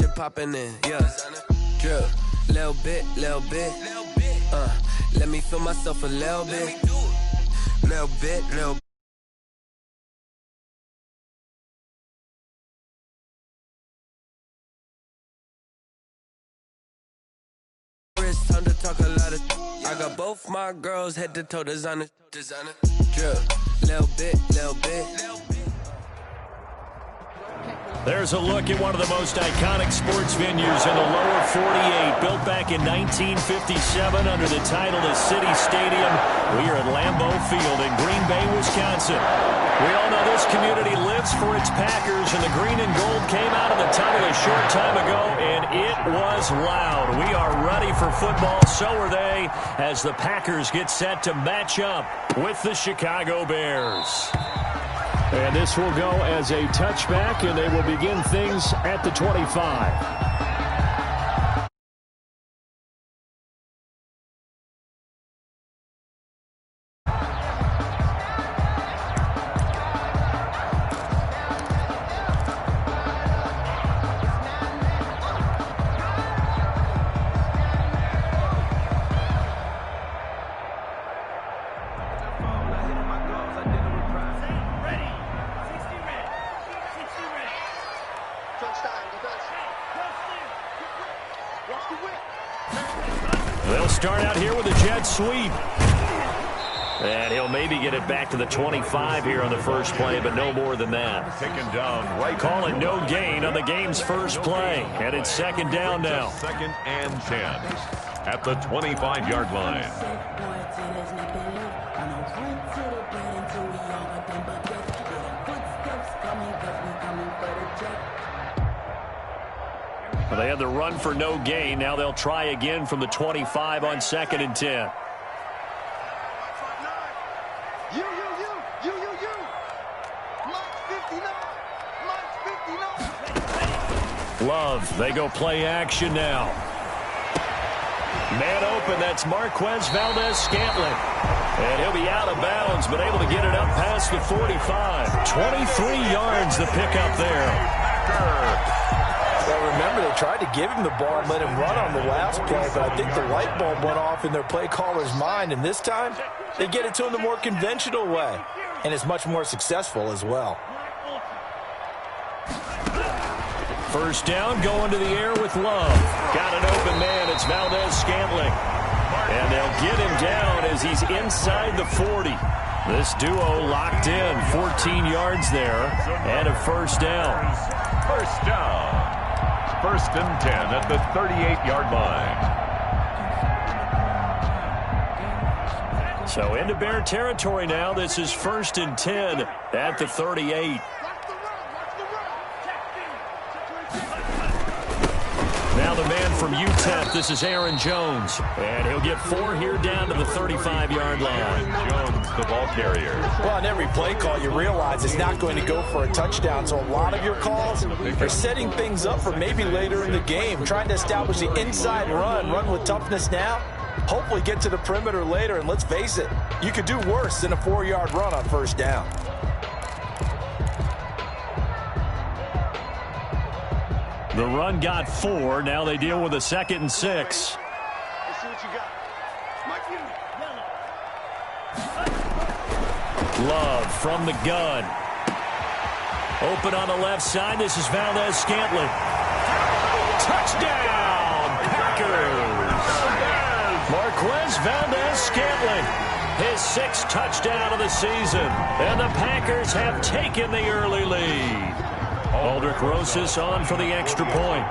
shit poppin' in, yeah. Drip, little bit, let me feel myself a little bit. Little bit. Time to talk a lot of. I got both my girls head to toe designer. Drip, little bit. There's a look at one of the most iconic sports venues in the lower 48, built back in 1957 under the title of City Stadium. We are at Lambeau Field in Green Bay, Wisconsin. We all know this community lives for its Packers, and the green and gold came out of the tunnel a short time ago, and it was loud. We are ready for football, so are they, as the Packers get set to match up with the Chicago Bears. And this will go as a touchback, and they will begin things at the 25. They'll start out here with a jet sweep. And he'll maybe get it back to the 25 here on the first play, but no more than that. Taken down right. Call it no gain on the game's first play. And it's second down now. Second and 10 at the 25-yard line. They had the run for no gain. Now they'll try again from the 25 on second and 10. Love, they go play action now. Man open, that's Marquez Valdez-Scantling. And he'll be out of bounds, but able to get it up past the 45. 23 yards the pickup there. Well, remember, they tried to give him the ball and let him run on the last play, but I think the light bulb went off in their play caller's mind, and this time they get it to him the more conventional way, and it's much more successful as well. First down, going to the air with Love. Got an open man, it's Valdez-Scantling. And they'll get him down as he's inside the 40. This duo locked in, 14 yards there, and a first down. First down. First and 10 at the 38-yard line. So into Bear territory now. This is first and 10 at the 38. Now the man from UTEP, this is Aaron Jones. And he'll get 4 here down to the 35-yard line. Aaron Jones, the ball carrier. Well, on every play call, you realize it's not going to go for a touchdown. So a lot of your calls are setting things up for maybe later in the game, trying to establish the inside run with toughness now, hopefully get to the perimeter later. And let's face it, you could do worse than a 4-yard run on first down. The run got 4. Now they deal with a second and 6. Let's see what you got. Love from the gun. Open on the left side. This is Valdez-Scantling. Touchdown, Packers! Marquez Valdez-Scantling. His 6th touchdown of the season. And the Packers have taken the early lead. Aldrich Rosas on for the extra point.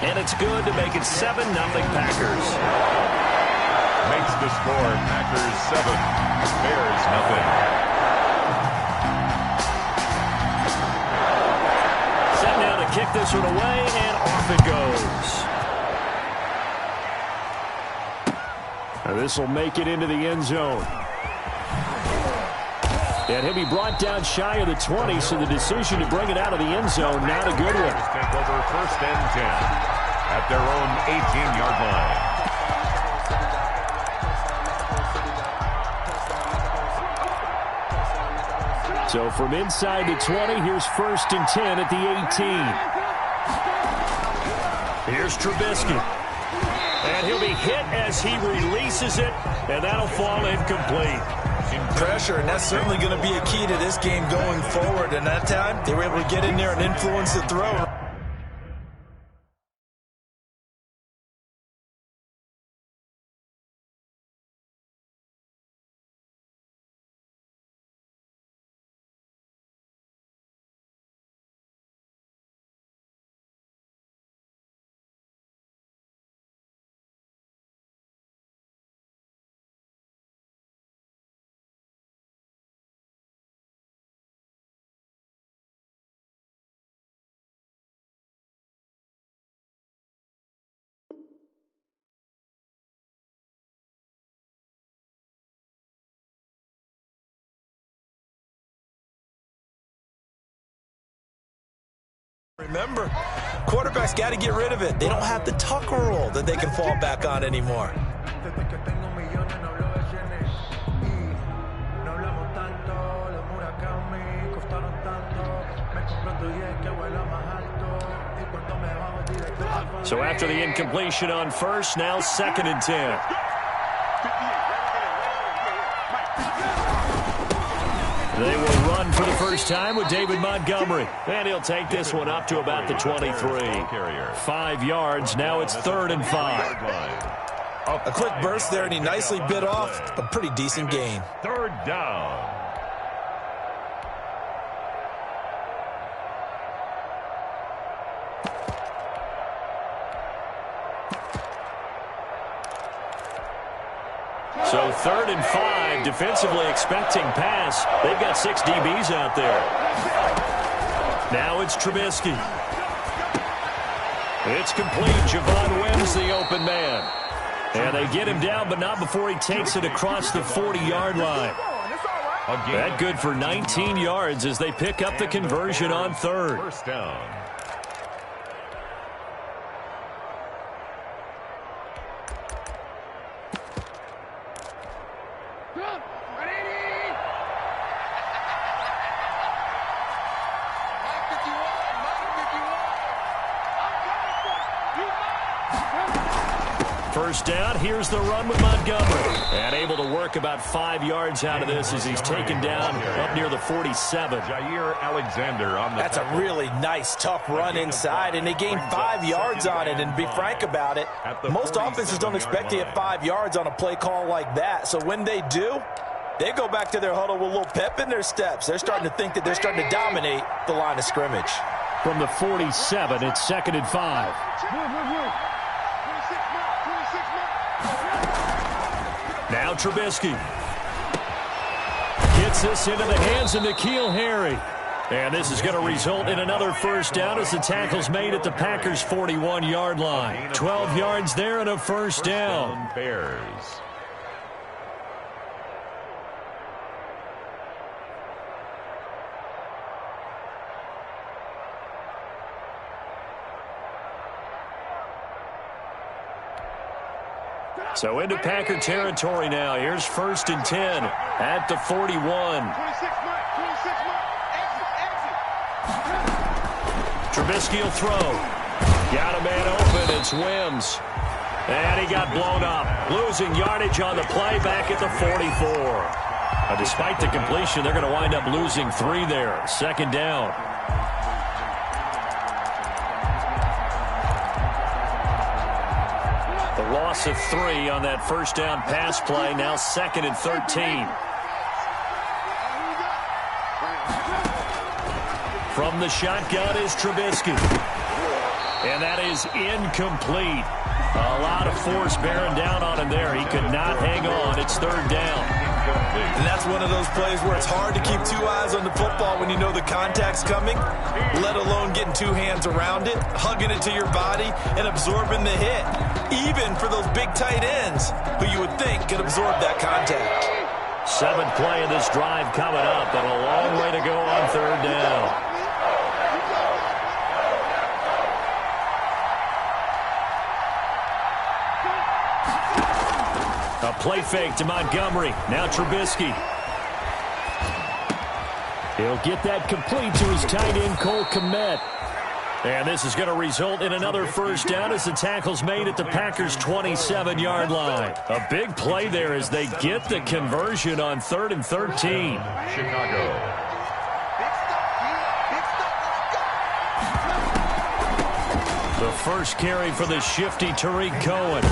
And it's good to make it 7-0 Packers. Makes the score Packers 7, Bears nothing. Set now to kick this one away, and off it goes. Now this will make it into the end zone. And he'll be brought down shy of the 20, so the decision to bring it out of the end zone, not a good one. Take over first and 10 at their own 18-yard line. So from inside the 20, here's 1st and 10 at the 18. Here's Trubisky. And he'll be hit as he releases it, and that'll fall incomplete. Pressure, and that's certainly going to be a key to this game going forward. And that time, they were able to get in there and influence the throw. Remember, quarterbacks got to get rid of it. They don't have the tuck rule that they can fall back on anymore. So after the incompletion on 1st, now 2nd and 10. They will run for the first time with David Montgomery. And he'll take this one up to about the 23. 5 yards. Now it's 3rd and 5. A quick burst there, and he nicely bit off a pretty decent gain. 3rd down. So 3rd and 5, defensively expecting pass. They've got 6 DBs out there. Now it's Trubisky. It's complete. Javon Wims, the open man. And they get him down, but not before he takes it across the 40-yard line. That good for 19 yards as they pick up the conversion on 3rd. 1st down. First down, here's the run with Montgomery. And able to work about 5 yards out of this as he's taken down up near the 47. Jair Alexander on the That's a really nice, tough run inside, and they gained 5 yards on it. And be frank about it, most offenses don't expect to get 5 yards on a play call like that. So when they do, they go back to their huddle with a little pep in their steps. They're starting to think that they're starting to dominate the line of scrimmage. From the 47, it's 2nd and 5. Now Trubisky gets this into the hands of N'Keal Harry. And this is going to result in another first down as the tackle's made at the Packers' 41-yard line. 12 yards there and a first down. Bears. So into Packer territory now. Here's 1st and 10 at the 41. Trubisky will throw. Got a man open. It's Wims. And he got blown up. Losing yardage on the play back at the 44. Despite the completion, they're going to wind up losing 3 there. 2nd down. Loss of 3 on that first down pass play. Now 2nd and 13. From the shotgun is Trubisky. And that is incomplete. A lot of force bearing down on him there. He could not hang on. It's 3rd down. And that's one of those plays where it's hard to keep 2 eyes on the football when you know the contact's coming, let alone getting 2 hands around it, hugging it to your body, and absorbing the hit. Even for those big tight ends who you would think could absorb that contact. 7th play of this drive coming up, and a long way to go on 3rd down. A play fake to Montgomery. Now Trubisky. He'll get that complete to his tight end, Cole Kmet. And this is going to result in another first down as the tackle's made at the Packers' 27-yard line. A big play there as they get the conversion on 3rd and 13. Chicago. The first carry for the shifty Tariq Cohen.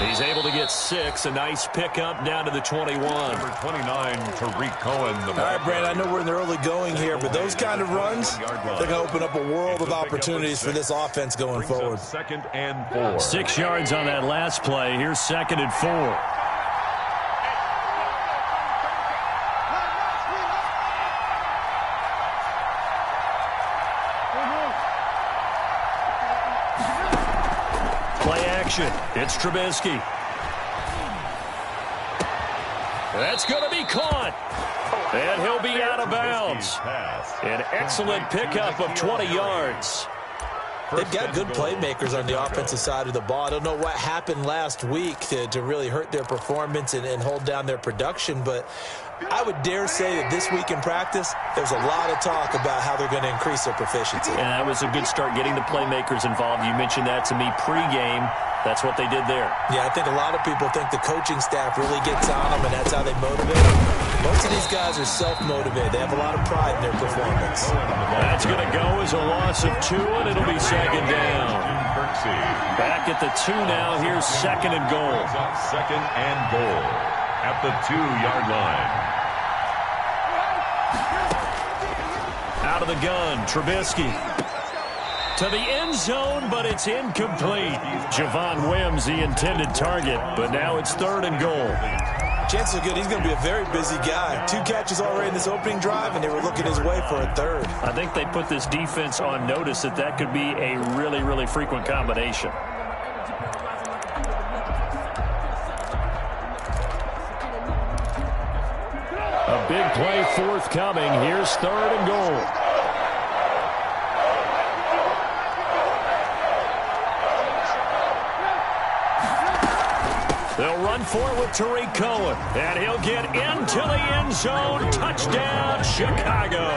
He's able to get 6. A nice pickup down to the 21. Number 29, Tariq Cohen. All right, Brandon, I know we're in the early going here, but those kind of runs, they're going to open up a world of opportunities for this offense going forward. 2nd and 4. 6 yards on that last play. Here's 2nd and 4. It's Trubisky. That's going to be caught. And he'll be out of bounds. An excellent pickup of 20 yards. They've got good playmakers on the offensive side of the ball. I don't know what happened last week to really hurt their performance and hold down their production, but I would dare say that this week in practice, there's a lot of talk about how they're going to increase their proficiency. And that was a good start getting the playmakers involved. You mentioned that to me pregame. That's what they did there. Yeah, I think a lot of people think the coaching staff really gets on them, and that's how they motivate them. Most of these guys are self-motivated. They have a lot of pride in their performance. That's going to go as a loss of 2, and it'll be 2nd down. Back at the 2 now. Here's 2nd and goal. 2nd and goal at the 2-yard line. Out of the gun, Trubisky. To the end zone, but it's incomplete. Javon Wims, the intended target, but now it's 3rd and goal. Chances are good he's going to be a very busy guy. 2 catches already in this opening drive, and they were looking his way for a 3rd. I think they put this defense on notice that could be a really, really frequent combination. A big play forthcoming. Here's 3rd and goal. They'll run for it with Tariq Cohen, and he'll get into the end zone. Touchdown, Chicago.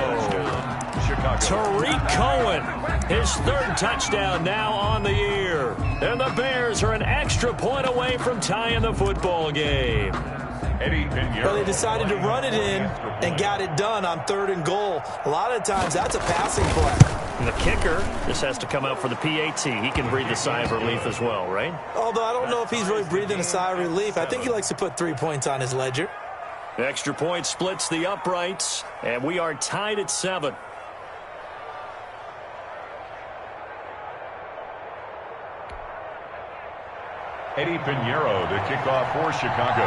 Tariq Cohen, his 3rd touchdown now on the year. And the Bears are an extra point away from tying the football game. Well, they decided to run it in and got it done on 3rd and goal. A lot of times, that's a passing play. And the kicker just has to come out for the PAT. He can breathe a sigh of relief as well, right? Although I don't know if he's really breathing a sigh of relief. I think he likes to put 3 points on his ledger. Extra point splits the uprights, and we are tied at 7. Eddie Pinheiro to kick off for Chicago.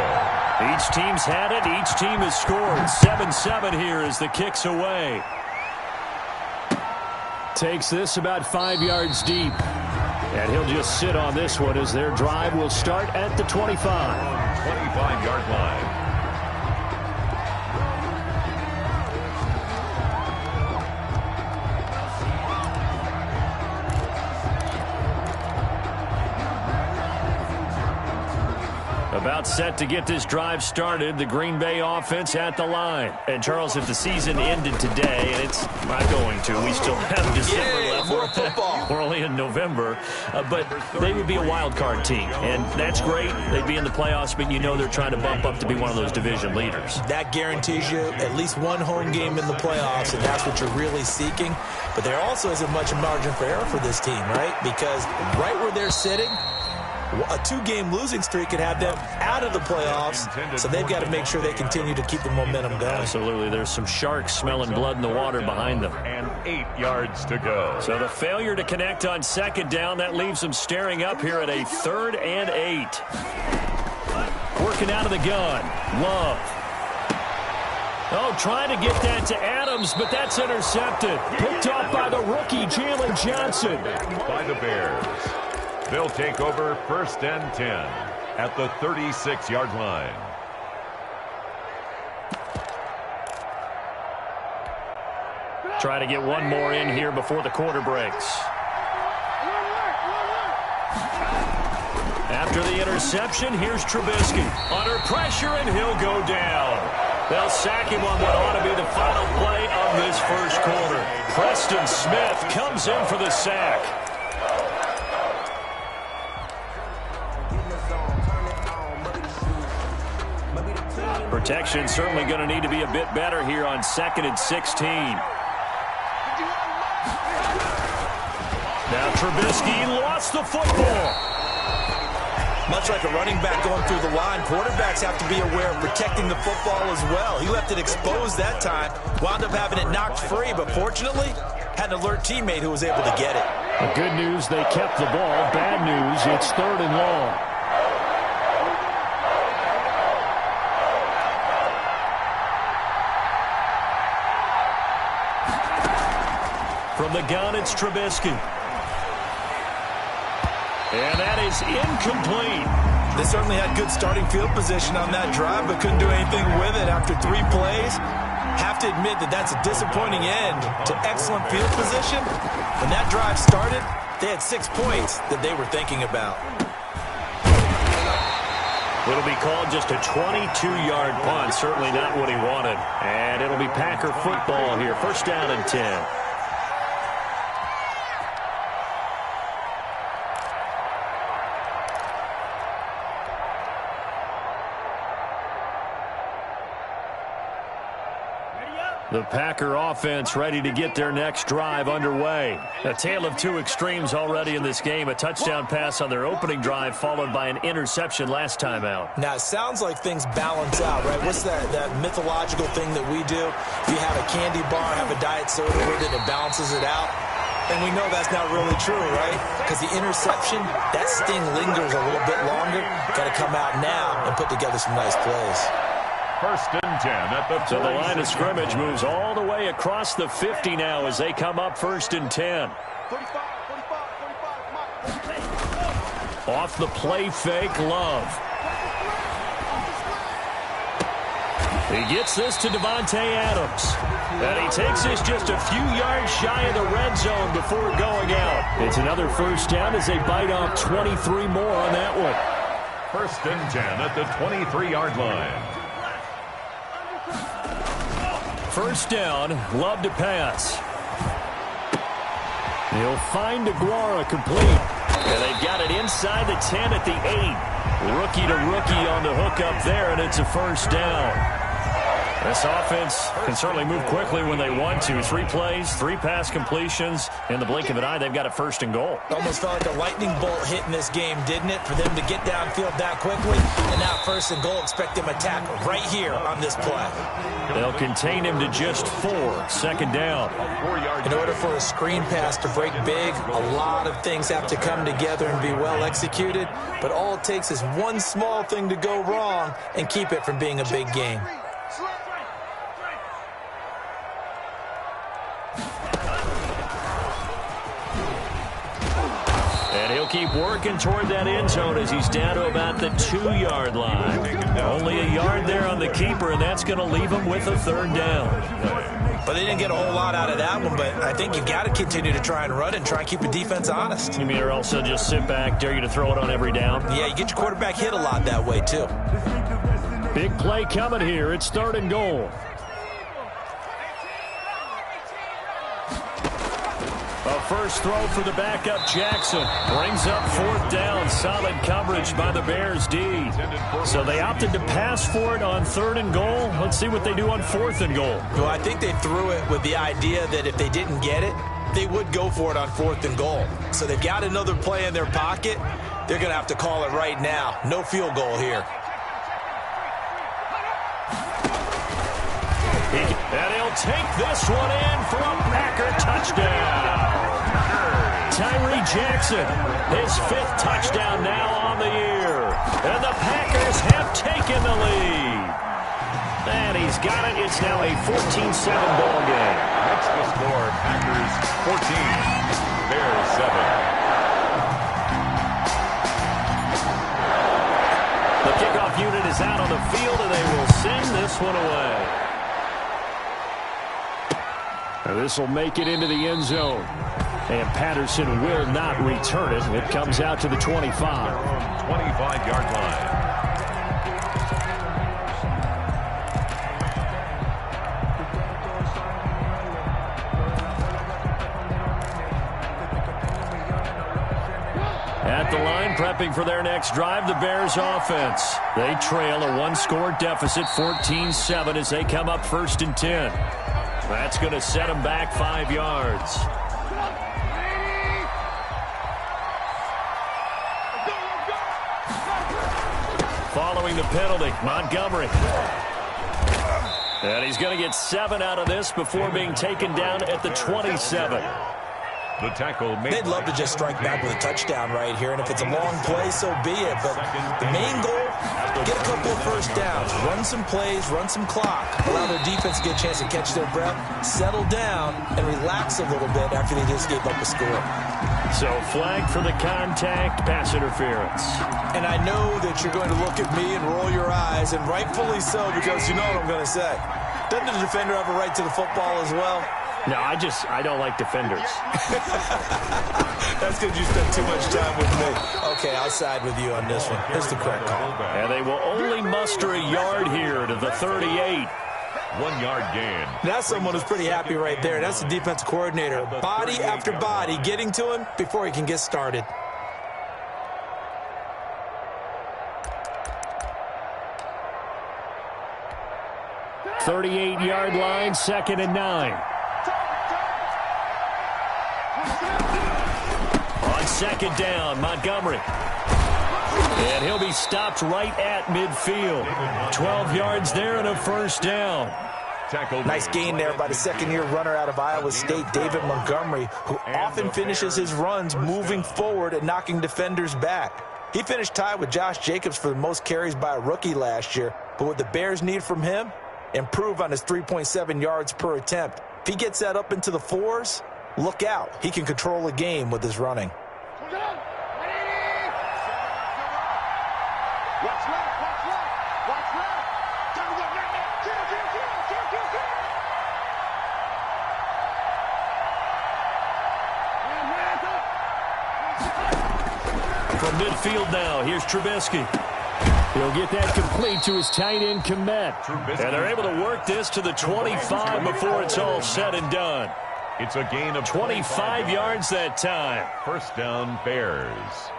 Each team's had it. Each team has scored. 7-7 here as the kick's away. Takes this about 5 yards deep. And he'll just sit on this one as their drive will start at the 25. 25-yard line. About set to get this drive started. The Green Bay offense at the line. And, Charles, if the season ended today, and it's not going to, we still have December left. More football. We're only in November. But they would be a wild card team. And that's great. They'd be in the playoffs, but you know they're trying to bump up to be one of those division leaders. That guarantees you at least one home game in the playoffs, and that's what you're really seeking. But there also isn't much margin for error for this team, right? Because right where they're sitting, a 2-game losing streak could have them out of the playoffs, so they've got to make sure they continue to keep the momentum going. Absolutely. There's some sharks smelling blood in the water behind them. And 8 yards to go. So the failure to connect on 2nd down, that leaves them staring up here at a 3rd and 8. Working out of the gun. Love. Oh, trying to get that to Adams, but that's intercepted. Picked off by the rookie, Jalen Johnson. By the Bears. They'll take over 1st and 10 at the 36-yard line. Try to get one more in here before the quarter breaks. After the interception, here's Trubisky. Under pressure, and he'll go down. They'll sack him on what ought to be the final play of this first quarter. Preston Smith comes in for the sack. Protection certainly going to need to be a bit better here on 2nd and 16. Now Trubisky lost the football. Much like a running back going through the line, quarterbacks have to be aware of protecting the football as well. He left it exposed that time, wound up having it knocked free, but fortunately had an alert teammate who was able to get it. The good news, they kept the ball. Bad news, it's 3rd and long. From the gun, it's Trubisky. And that is incomplete. They certainly had good starting field position on that drive, but couldn't do anything with it after 3 plays. Have to admit that that's a disappointing end to excellent field position. When that drive started, they had 6 points that they were thinking about. It'll be called just a 22-yard punt. Certainly not what he wanted. And it'll be Packer football here. 1st down and 10. The Packer offense ready to get their next drive underway. A tale of 2 extremes already in this game. A touchdown pass on their opening drive followed by an interception last time out. Now, it sounds like things balance out, right? What's that mythological thing that we do? If you have a candy bar, have a diet soda with it, it balances it out. And we know that's not really true, right? Because the interception, that sting lingers a little bit longer. Got to come out now and put together some nice plays. 1st and 10 at the 46. So the line of scrimmage moves all the way across the 50 now as they come up 1st and 10. 45, Off the play fake, Love. He gets this to Devontae Adams. And he takes this just a few yards shy of the red zone before going out. It's another 1st down as they bite off 23 more on that one. 1st and 10 at the 23-yard line. 1st down, Love to pass. He'll find Aguara complete. And they've got it inside the 10 at the 8. Rookie to rookie on the hook up there, and it's a 1st down. This offense can certainly move quickly when they want to. 3 plays, 3 pass completions. In the blink of an eye, they've got a 1st and goal. Almost felt like a lightning bolt hit in this game, didn't it? For them to get downfield that quickly. And now 1st and goal, expect them to attack right here on this play. They'll contain him to just 4. 2nd down. In order for a screen pass to break big, a lot of things have to come together and be well executed. But all it takes is one small thing to go wrong and keep it from being a big game. He'll keep working toward that end zone as he's down to about the 2-yard line. Only a yard there on the keeper, and that's going to leave him with a 3rd down. But they didn't get a whole lot out of that one, but I think you've got to continue to try and run and try and keep the defense honest. You mean or also just sit back, dare you to throw it on every down? Yeah, you get your quarterback hit a lot that way, too. Big play coming here. It's 3rd and goal. A first throw for the backup Jackson. Brings up 4th down. Solid coverage by the Bears D. So they opted to pass for it on 3rd and goal. Let's see what they do on 4th and goal. Well, I think they threw it with the idea that if they didn't get it, they would go for it on 4th and goal. So they've got another play in their pocket. They're going to have to call it right now. No field goal here. And he'll take this one in for a Packer touchdown. Tyree Jackson, his 5th touchdown now on the year. And the Packers have taken the lead. And he's got it. It's now a 14-7 ball game. That's the score. Packers 14, Bears 7. The kickoff unit is out on the field, and they will send this one away. Now this will make it into the end zone. And Patterson will not return it. It comes out to the 25. 25-yard line. at the line, prepping for their next drive, the Bears offense. They trail a one-score deficit, 14-7, as they come up 1st and 10. That's going to set them back 5 yards. Following the penalty, Montgomery. And he's going to get 7 out of this before being taken down at the 27. The tackle made. They'd love to just strike back with a touchdown right here, and if it's a long play, so be it. But the main goal, get a couple of first downs, run some plays, run some clock, allow their defense to get a chance to catch their breath, settle down, and relax a little bit after they just gave up a score. So flag for the contact, pass interference. And I know that you're going to look at me and roll your eyes, and rightfully so, because you know what I'm going to say. Doesn't the defender have a right to the football as well? No, I don't like defenders. That's because you spent too much time with me. Okay, I'll side with you on this one. Here's the correct call. And they will only muster a yard here to the 38. 1 yard gain. That's someone who's pretty happy right there. That's the defensive coordinator. Body after body getting to him before he can get started. $38-yard line, 2nd and 9. On 2nd down, Montgomery. And he'll be stopped right at midfield. 12 yards there and a 1st down. Nice gain there by the second-year runner out of Iowa State, David Montgomery, who often finishes his runs moving forward and knocking defenders back. He finished tied with Josh Jacobs for the most carries by a rookie last year. But what the Bears need from him, improve on his 3.7 yards per attempt. If he gets that up into the 4s, look out. He can control a game with his running. From midfield now, here's Trubisky. He'll get that complete to his tight end, Komet. And they're able to work this to the 25 before it's all said and done. It's a gain of 25 yards that time. 1st down, Bears.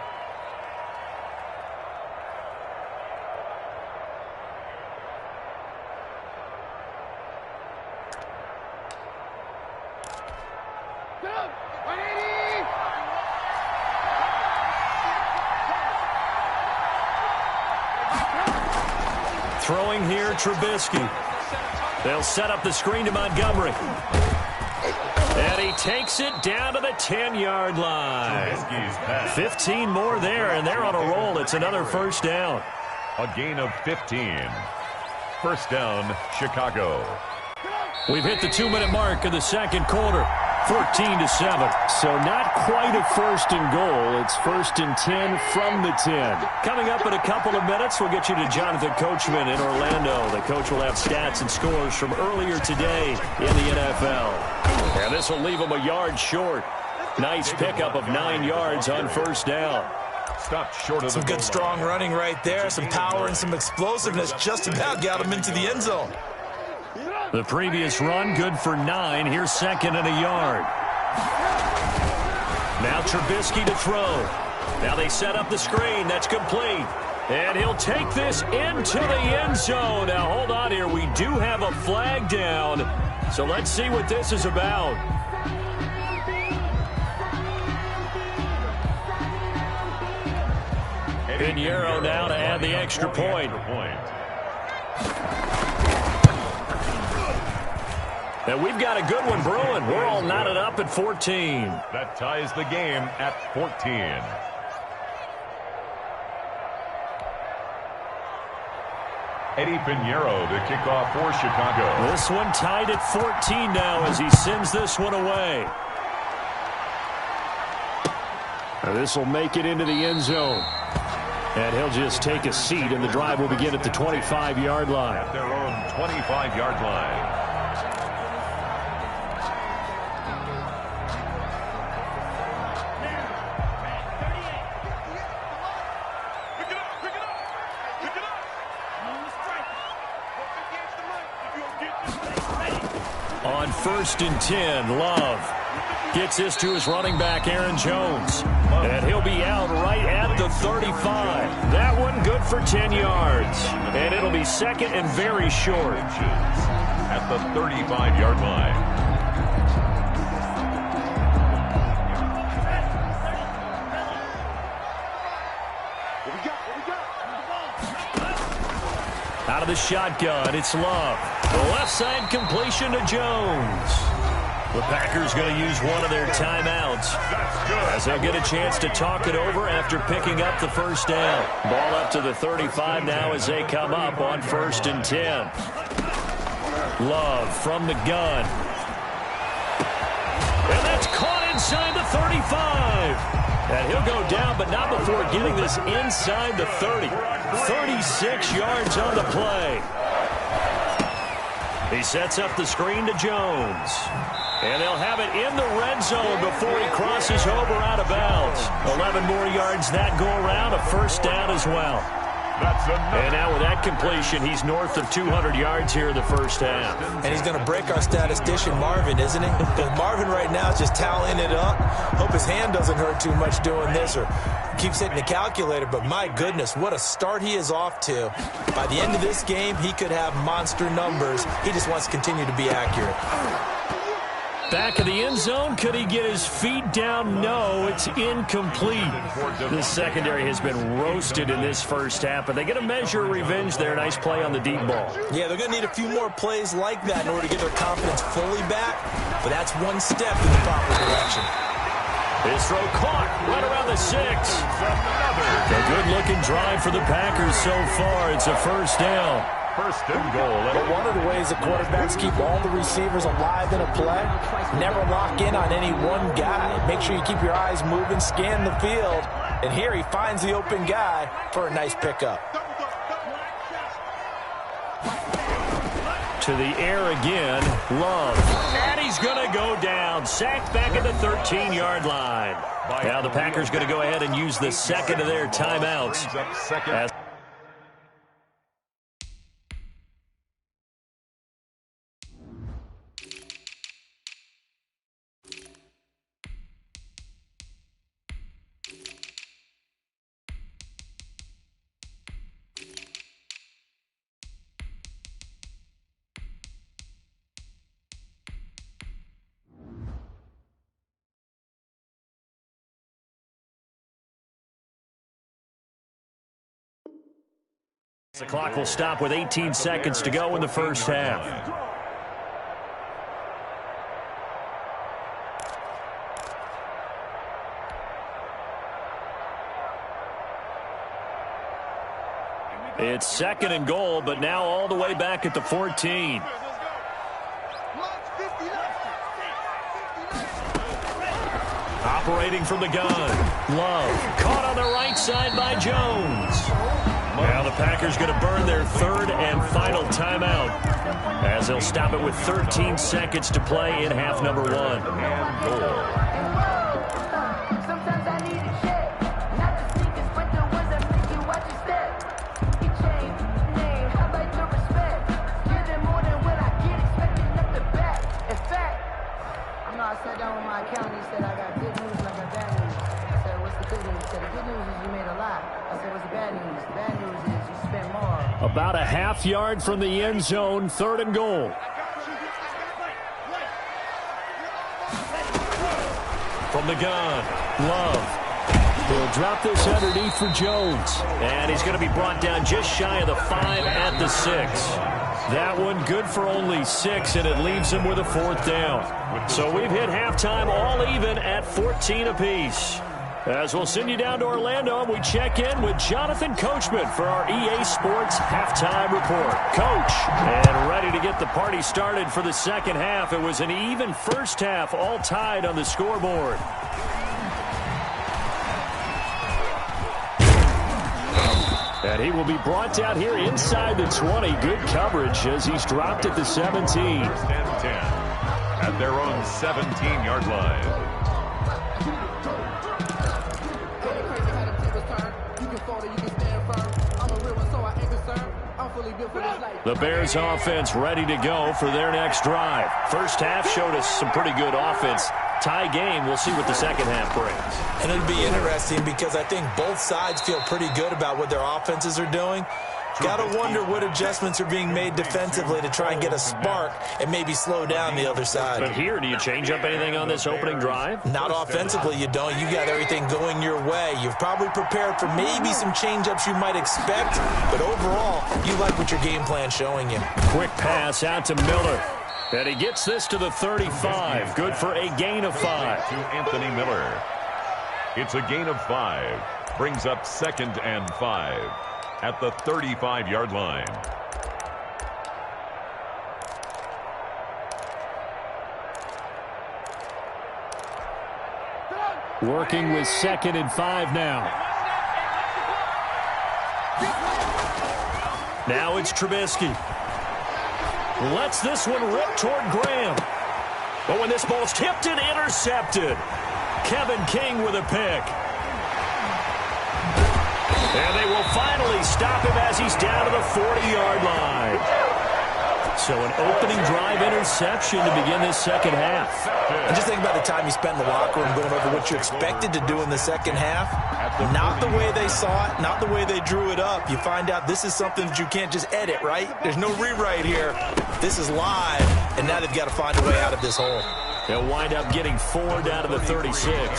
Throwing here, Trubisky. They'll set up the screen to Montgomery. And he takes it down to the 10-yard line. 15 more there, and they're on a roll. It's another 1st down. A gain of 15. 1st down, Chicago. We've hit the 2-minute mark of the 2nd quarter. 14-7. So not quite a 1st and goal. It's 1st and 10 from the 10. Coming up in a couple of minutes, we'll get you to Jonathan Coachman in Orlando. The coach will have stats and scores from earlier today in the NFL. And this will leave him a yard short. Nice pickup of 9 yards on 1st down. Stopped short of some good strong running right there. Some power and some explosiveness just about got him into the end zone. The previous run, good for 9. Here's 2nd and a yard. Now Trubisky to throw. Now they set up the screen. That's complete. And he'll take this into the end zone. Now, hold on here. We do have a flag down. So let's see what this is about. Pinheiro now to add the extra point. And we've got a good one brewing. We're all knotted up at 14. That ties the game at 14. Eddie Pinheiro to kick off for Chicago. This one tied at 14 now as he sends this one away. This will make it into the end zone. And he'll just take a seat, and the drive will begin at the 25-yard line. At their own 25-yard line. On 1st and 10, Love gets this to his running back, Aaron Jones. And he'll be out right at the 35. That one good for 10 yards. And it'll be second and very short. At the 35-yard line. Out of the shotgun, it's Love. The left side completion to Jones. The Packers going to use one of their timeouts as they'll get a chance to talk it over after picking up the first down. Ball up to the 35 now as they come up on 1st and 10. Love from the gun. And that's caught inside the 35. And he'll go down, but not before getting this inside the 30. 36 yards on the play. He sets up the screen to Jones. And they'll have it in the red zone before he crosses over out of bounds. 11 more yards that go around, a first down as well. And now with that completion, he's north of 200 yards here in the first half. And he's going to break our statistician Marvin, isn't he? Because Marvin right now is just tallying it up. Hope his hand doesn't hurt too much doing this or keeps hitting the calculator. But my goodness, what a start he is off to. By the end of this game, he could have monster numbers. He just wants to continue to be accurate. Back of the end zone, could he get his feet down? No, it's incomplete. This secondary has been roasted in this first half, but they get a measure of revenge there. Nice play on the deep ball. Yeah, they're going to need a few more plays like that in order to get their confidence fully back, but that's one step in the proper direction. His throw caught right around the 6. A good-looking drive for the Packers so far. It's a first down. First and goal. But one of the ways the quarterbacks keep all the receivers alive in a play, never lock in on any one guy. Make sure you keep your eyes moving, scan the field, and here he finds the open guy for a nice pickup. To the air again, Love. And he's going to go down. Sacked back at the 13-yard line. Now the Packers going to go ahead and use the second of their timeouts. As the clock will stop with 18 seconds to go in the first half. It's second and goal, but now all the way back at the 14. Operating from the gun. Love caught on the right side by Jones. Now the Packers going to burn their third and final timeout as they'll stop it with 13 seconds to play in half number 1. Sometimes I need a check, not the sneakers, but the ones that make you watch your step. You change name, how about your respect? Give them more than what I get, expecting up the back. In fact, I know I sat down with my accountant, he said I got good news and I got bad news. I said, what's the good news? He said, the good news is you made a lot. I said, what's the bad news? The bad news is you spent more. About a half yard from the end zone, third and goal. From the gun, Love. He'll drop this underneath for Jones. And he's going to be brought down just shy of the 5 at the 6. That one good for only 6, and it leaves him with a fourth down. So we've hit halftime all even at 14 apiece. As we'll send you down to Orlando, and we check in with Jonathan Coachman for our EA Sports Halftime Report. Coach, and ready to get the party started for the second half. It was an even first half, all tied on the scoreboard. And he will be brought down here inside the 20. Good coverage as he's dropped at the 17. First and 10 at their own 17-yard line. You can fold it, you can stand firm. I'm a real one, so I ain't concerned. I'm The Bears offense ready to go for their next drive. First half showed us some pretty good offense. Tie game, we'll see what the second half brings. And it'll be interesting because I think both sides feel pretty good about what their offenses are doing. Got to wonder what adjustments are being made defensively to try and get a spark and maybe slow down the other side. But here, do you change up anything on this opening drive? Not offensively, you don't. You got everything going your way. You've probably prepared for maybe some change-ups you might expect, but overall, you like what your game plan's showing you. Quick pass out to Miller. And he gets this to the 35. Good for a gain of 5. To Anthony Miller. It's a gain of 5. Brings up 2nd and 5 at the 35-yard line. Working with 2nd and 5 now. Now it's Trubisky. Lets this one rip toward Graham. But when this ball's tipped and intercepted, Kevin King with a pick. And they will finally stop him as he's down to the 40-yard line. So an opening drive interception to begin this second half. And just think about the time you spent in the locker room going over what you expected to do in the second half. Not the way they saw it, not the way they drew it up. You find out this is something that you can't just edit, right? There's no rewrite here. This is live, and now they've got to find a way out of this hole. They'll wind up getting 4 down to the 36. Aaron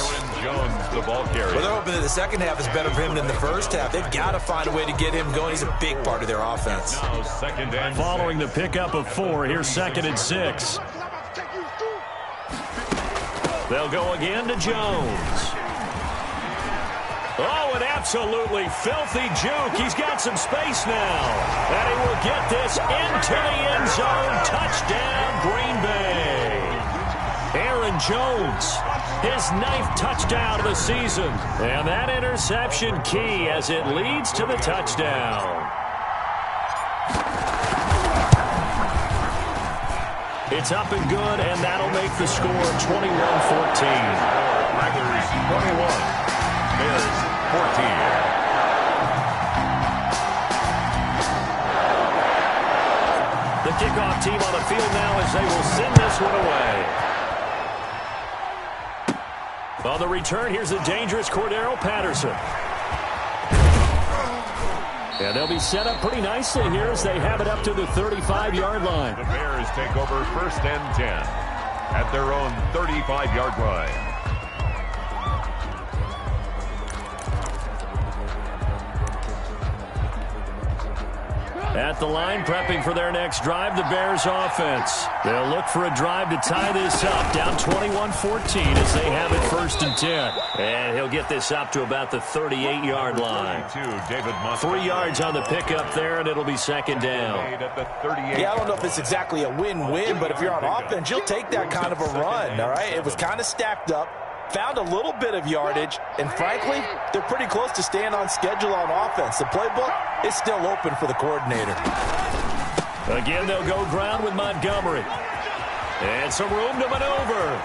Jones, the ball carrier. Well, they're hoping that the second half is better for him than the first half. They've got to find a way to get him going. He's a big part of their offense. Now 2nd and Following 6. the pickup of 4, here's 2nd and 6. They'll go again to Jones. Oh, an absolutely filthy juke. He's got some space now. And he will get this into the end zone. Touchdown, Green Bay. Aaron Jones, his 9th touchdown of the season. And that interception key as it leads to the touchdown. It's up and good, and that'll make the score 21-14. Packers 21, Bears 14. The kickoff team on the field now as they will send this one away. On the return, here's the dangerous Cordero Patterson. And they'll be set up pretty nicely here as they have it up to the 35-yard line. The Bears take over 1st and 10 at their own 35-yard line. At the line, prepping for their next drive, the Bears offense. They'll look for a drive to tie this up, down 21-14 as they have it 1st and 10. And he'll get this up to about the 38-yard line. 3 yards on the pickup there, and it'll be 2nd down. Yeah, I don't know if it's exactly a win-win, but if you're on offense, you'll take that kind of a run, all right? It was kind of stacked up. Found a little bit of yardage, and frankly, they're pretty close to staying on schedule on offense. The playbook is still open for the coordinator. Again, they'll go ground with Montgomery. And some room to maneuver.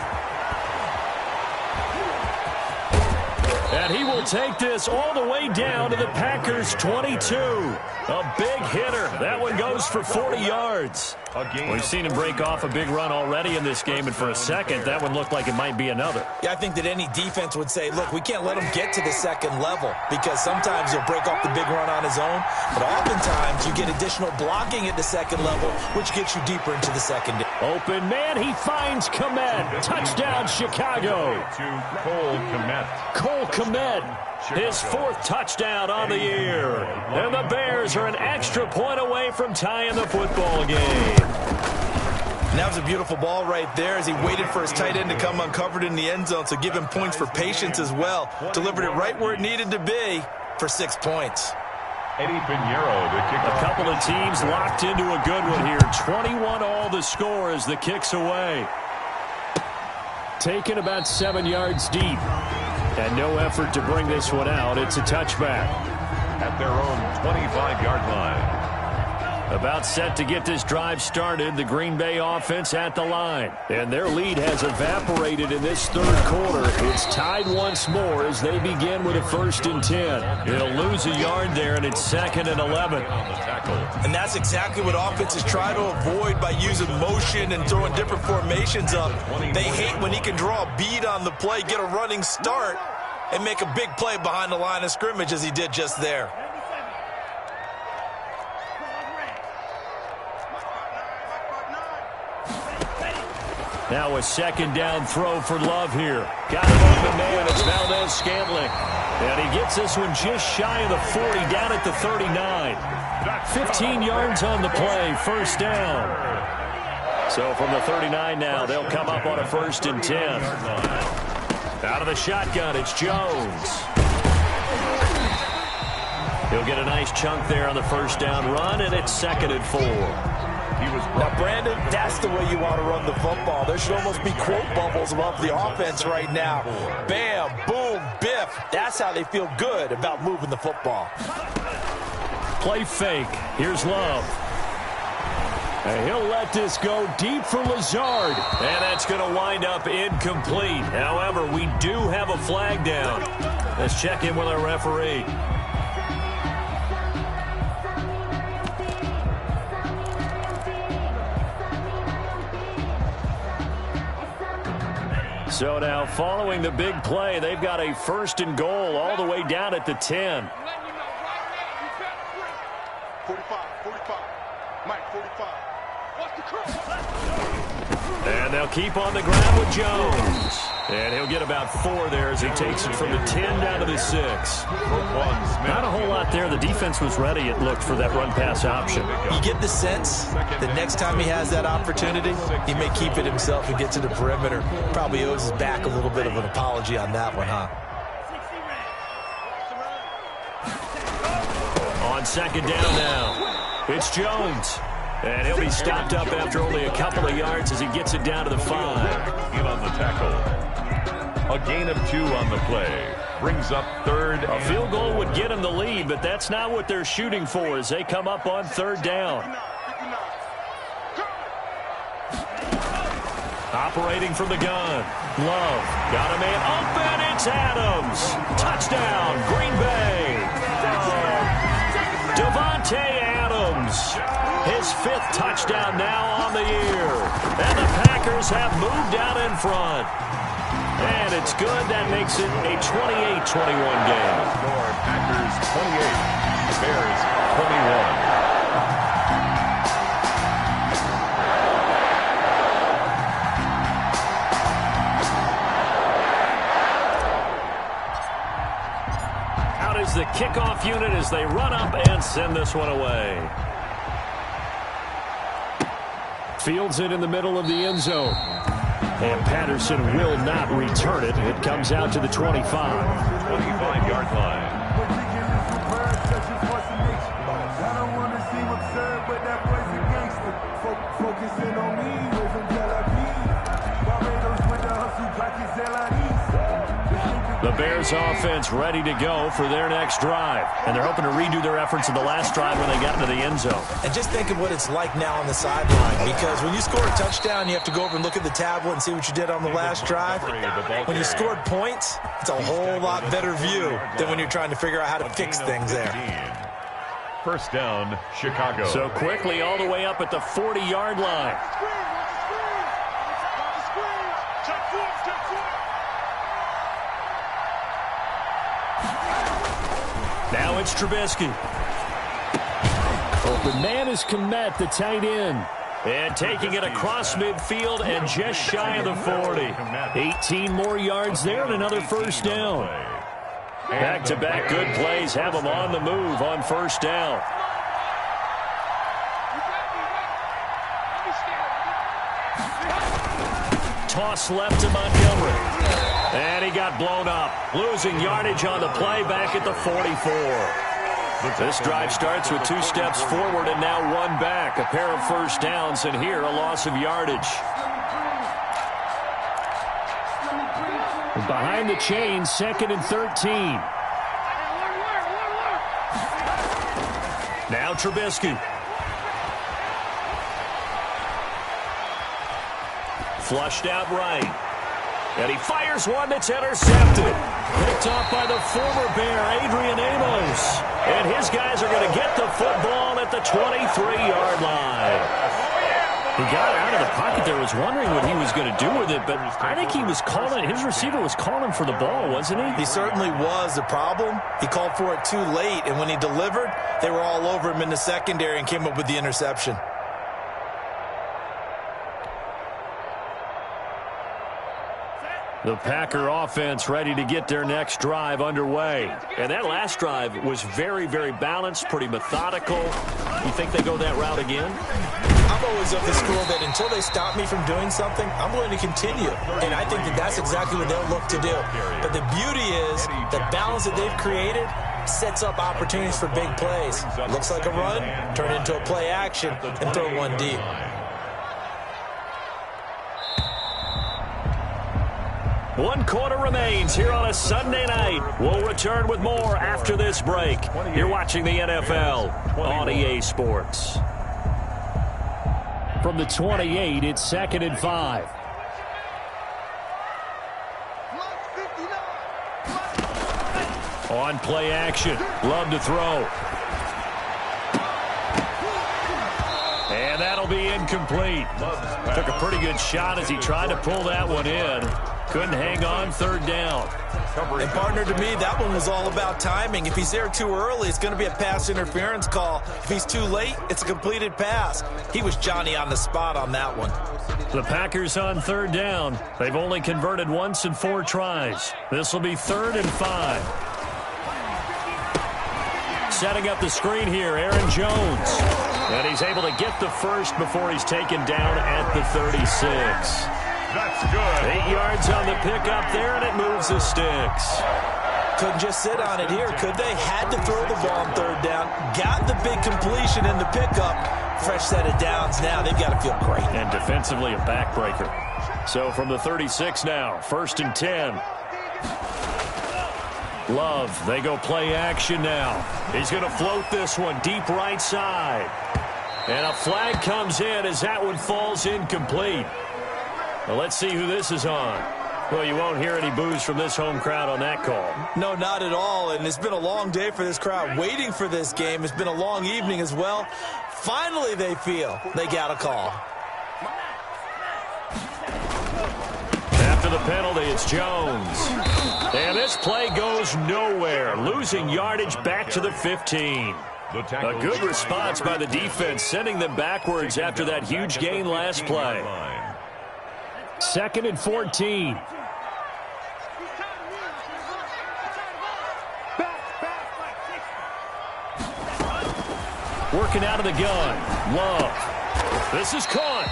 And he will take this all the way down to the Packers' 22. A big hitter. That one goes for 40 yards. We've seen him break off a big run already in this game, and for a second, that one looked like it might be another. Yeah, I think that any defense would say, look, we can't let him get to the second level because sometimes he'll break off the big run on his own, but oftentimes you get additional blocking at the second level, which gets you deeper into the second. Open man, he finds Kmet. Touchdown, Chicago. To Cole Kmet. Cole Kmet, his 4th touchdown on the year. And the Bears are an extra point away from tying the football game. And that was a beautiful ball right there as he waited for his tight end to come uncovered in the end zone, so give him points for patience as well. Delivered it right where it needed to be for 6 points. Eddie Pinheiro, the kickoff. A couple of teams locked into a good one here. 21 all the score as the kick's away. Taken about 7 yards deep. And no effort to bring this one out. It's a touchback. At their own 25-yard line. About set to get this drive started, the Green Bay offense at the line. And their lead has evaporated in this third quarter. It's tied once more as they begin with a 1st and 10. He'll lose a yard there, and it's 2nd and 11. And that's exactly what offenses try to avoid by using motion and throwing different formations up. They hate when he can draw a bead on the play, get a running start, and make a big play behind the line of scrimmage as he did just there. Now a 2nd down throw for Love here. Got it open man. It's Valdez-Scantling. And he gets this one just shy of the 40, down at the 39. 15 yards on the play, 1st down. So from the 39 now, they'll come up on a 1st and 10. Out of the shotgun, it's Jones. He'll get a nice chunk there on the 1st down run, and it's 2nd and 4. Now, Brandon, that's the way you want to run the football. There should almost be quote bubbles above the offense right now. Bam, boom, biff. That's how they feel good about moving the football. Play fake. Here's Love. And he'll let this go deep for Lazard. And that's going to wind up incomplete. However, we do have a flag down. Let's check in with our referee. So now, following the big play, they've got a 1st and goal all the way down at the 10. 45, Mike, 45. Watch the cross. And they'll keep on the ground with Jones. And he'll get about 4 there as he takes it from the 10 down to the 6. Not a whole lot there. The defense was ready, it looked, for that run-pass option. You get the sense that next time he has that opportunity, he may keep it himself and get to the perimeter. Probably owes his back a little bit of an apology on that one, huh? On 2nd down now, it's Jones. And he'll be stopped up after only a couple of yards as he gets it down to the 5. In on the tackle. A gain of 2 on the play. Brings up 3rd. A field goal would get him the lead, but that's not what they're shooting for as they come up on 3rd down. Operating from the gun. Love. Got a man open. It's Adams. Touchdown, Green Bay. Devontae Adams. His 5th touchdown now on the year. And the Packers have moved out in front. And it's good. That makes it a 28-21 game. Score Packers 28, Bears 21. Out is the kickoff unit as they run up and send this one away. Fields it in the middle of the end zone. And Patterson will not return it. It comes out to the 25. 25-yard line. The Bears offense ready to go for their next drive. And they're hoping to redo their efforts in the last drive when they got into the end zone. And just think of what it's like now on the sideline, because when you score a touchdown, you have to go over and look at the tablet and see what you did on the last drive. When you scored points, it's a whole lot better view than when you're trying to figure out how to fix things there. 1st down, Chicago. So quickly all the way up at the 40-yard line. Now it's Trubisky. Open man is Kmet, the tight end. And taking it across midfield and just shy of the 40. 18 more yards there and another 1st down. Back-to-back good plays have them on the move on 1st down. Toss left to Montgomery. And he got blown up. Losing yardage on the play back at the 44. This drive starts with 2 steps forward and now 1 back. A pair of 1st downs, and here a loss of yardage. Behind the chain, 2nd and 13. Now Trubisky. Flushed out right. And he fires one that's intercepted. Picked off by the former Bear, Adrian Amos. And his guys are going to get the football at the 23-yard line. He got out of the pocket there, was wondering what he was going to do with it, but I think he was calling, his receiver was calling for the ball, wasn't he? He certainly was. The problem, he called for it too late, and when he delivered, they were all over him in the secondary and came up with the interception. The Packer offense ready to get their next drive underway. And that last drive was very, very balanced, pretty methodical. You think they go that route again? I'm always of the school that until they stop me from doing something, I'm going to continue. And I think that that's exactly what they'll look to do. But the beauty is the balance that they've created sets up opportunities for big plays. Looks like a run, turn into a play action, and throw one deep. One quarter remains here on a Sunday night. We'll return with more after this break. You're watching the NFL on EA Sports. From the 28, it's 2nd and 5. On play action, Love to throw. And that'll be incomplete. Took a pretty good shot as he tried to pull that one in. Couldn't hang on, 3rd down. And partner, to me, that one was all about timing. If he's there too early, it's going to be a pass interference call. If he's too late, it's a completed pass. He was Johnny on the spot on that one. The Packers on 3rd down. They've only converted once in 4 tries. This will be 3rd and 5. Setting up the screen here, Aaron Jones. And he's able to get the first before he's taken down at the 36. That's good. 8 yards on the pickup there, and it moves the sticks. Couldn't just sit on it here, could they? Had to throw the ball on 3rd down. Got the big completion in the pickup. Fresh set of downs now. They've got to feel great. And defensively, a backbreaker. So from the 36 now, 1st and 10. Love, they go play action now. He's going to float this one deep right side. And a flag comes in as that one falls incomplete. Well, let's see who this is on. Well, you won't hear any boos from this home crowd on that call. No, not at all. And it's been a long day for this crowd waiting for this game. It's been a long evening as well. Finally, they feel they got a call. After the penalty, it's Jones. And this play goes nowhere. Losing yardage back to the 15. A good response by the defense, sending them backwards after that huge gain last play. 2nd and 14. Working out of the gun. Love. This is caught.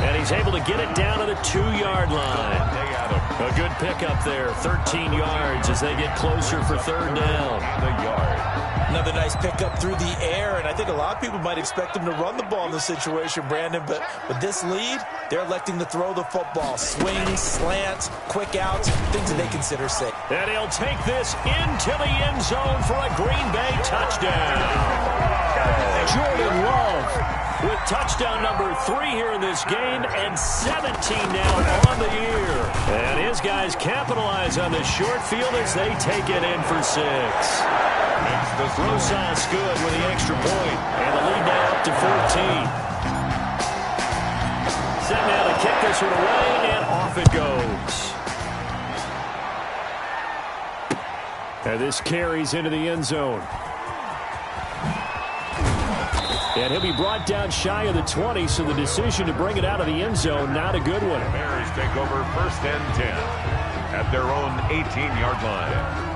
And he's able to get it down to the 2-yard line. A good pickup there. 13 yards as they get closer for 3rd down. Another nice pickup through the air, and I think a lot of people might expect him to run the ball in this situation, Brandon, but with this lead, they're electing to throw the football. Swings, slants, quick outs, things that they consider safe. And he'll take this into the end zone for a Green Bay touchdown. Jordan Love with touchdown number 3 here in this game, and 17 now on the year. And his guys capitalize on this short field as they take it in for 6. Rosas good with the extra point, and the lead now up to 14. Set now to kick this one away, and off it goes. And this carries into the end zone. And he'll be brought down shy of the 20, so the decision to bring it out of the end zone, not a good one. Bears take over 1st and 10 at their own 18-yard line.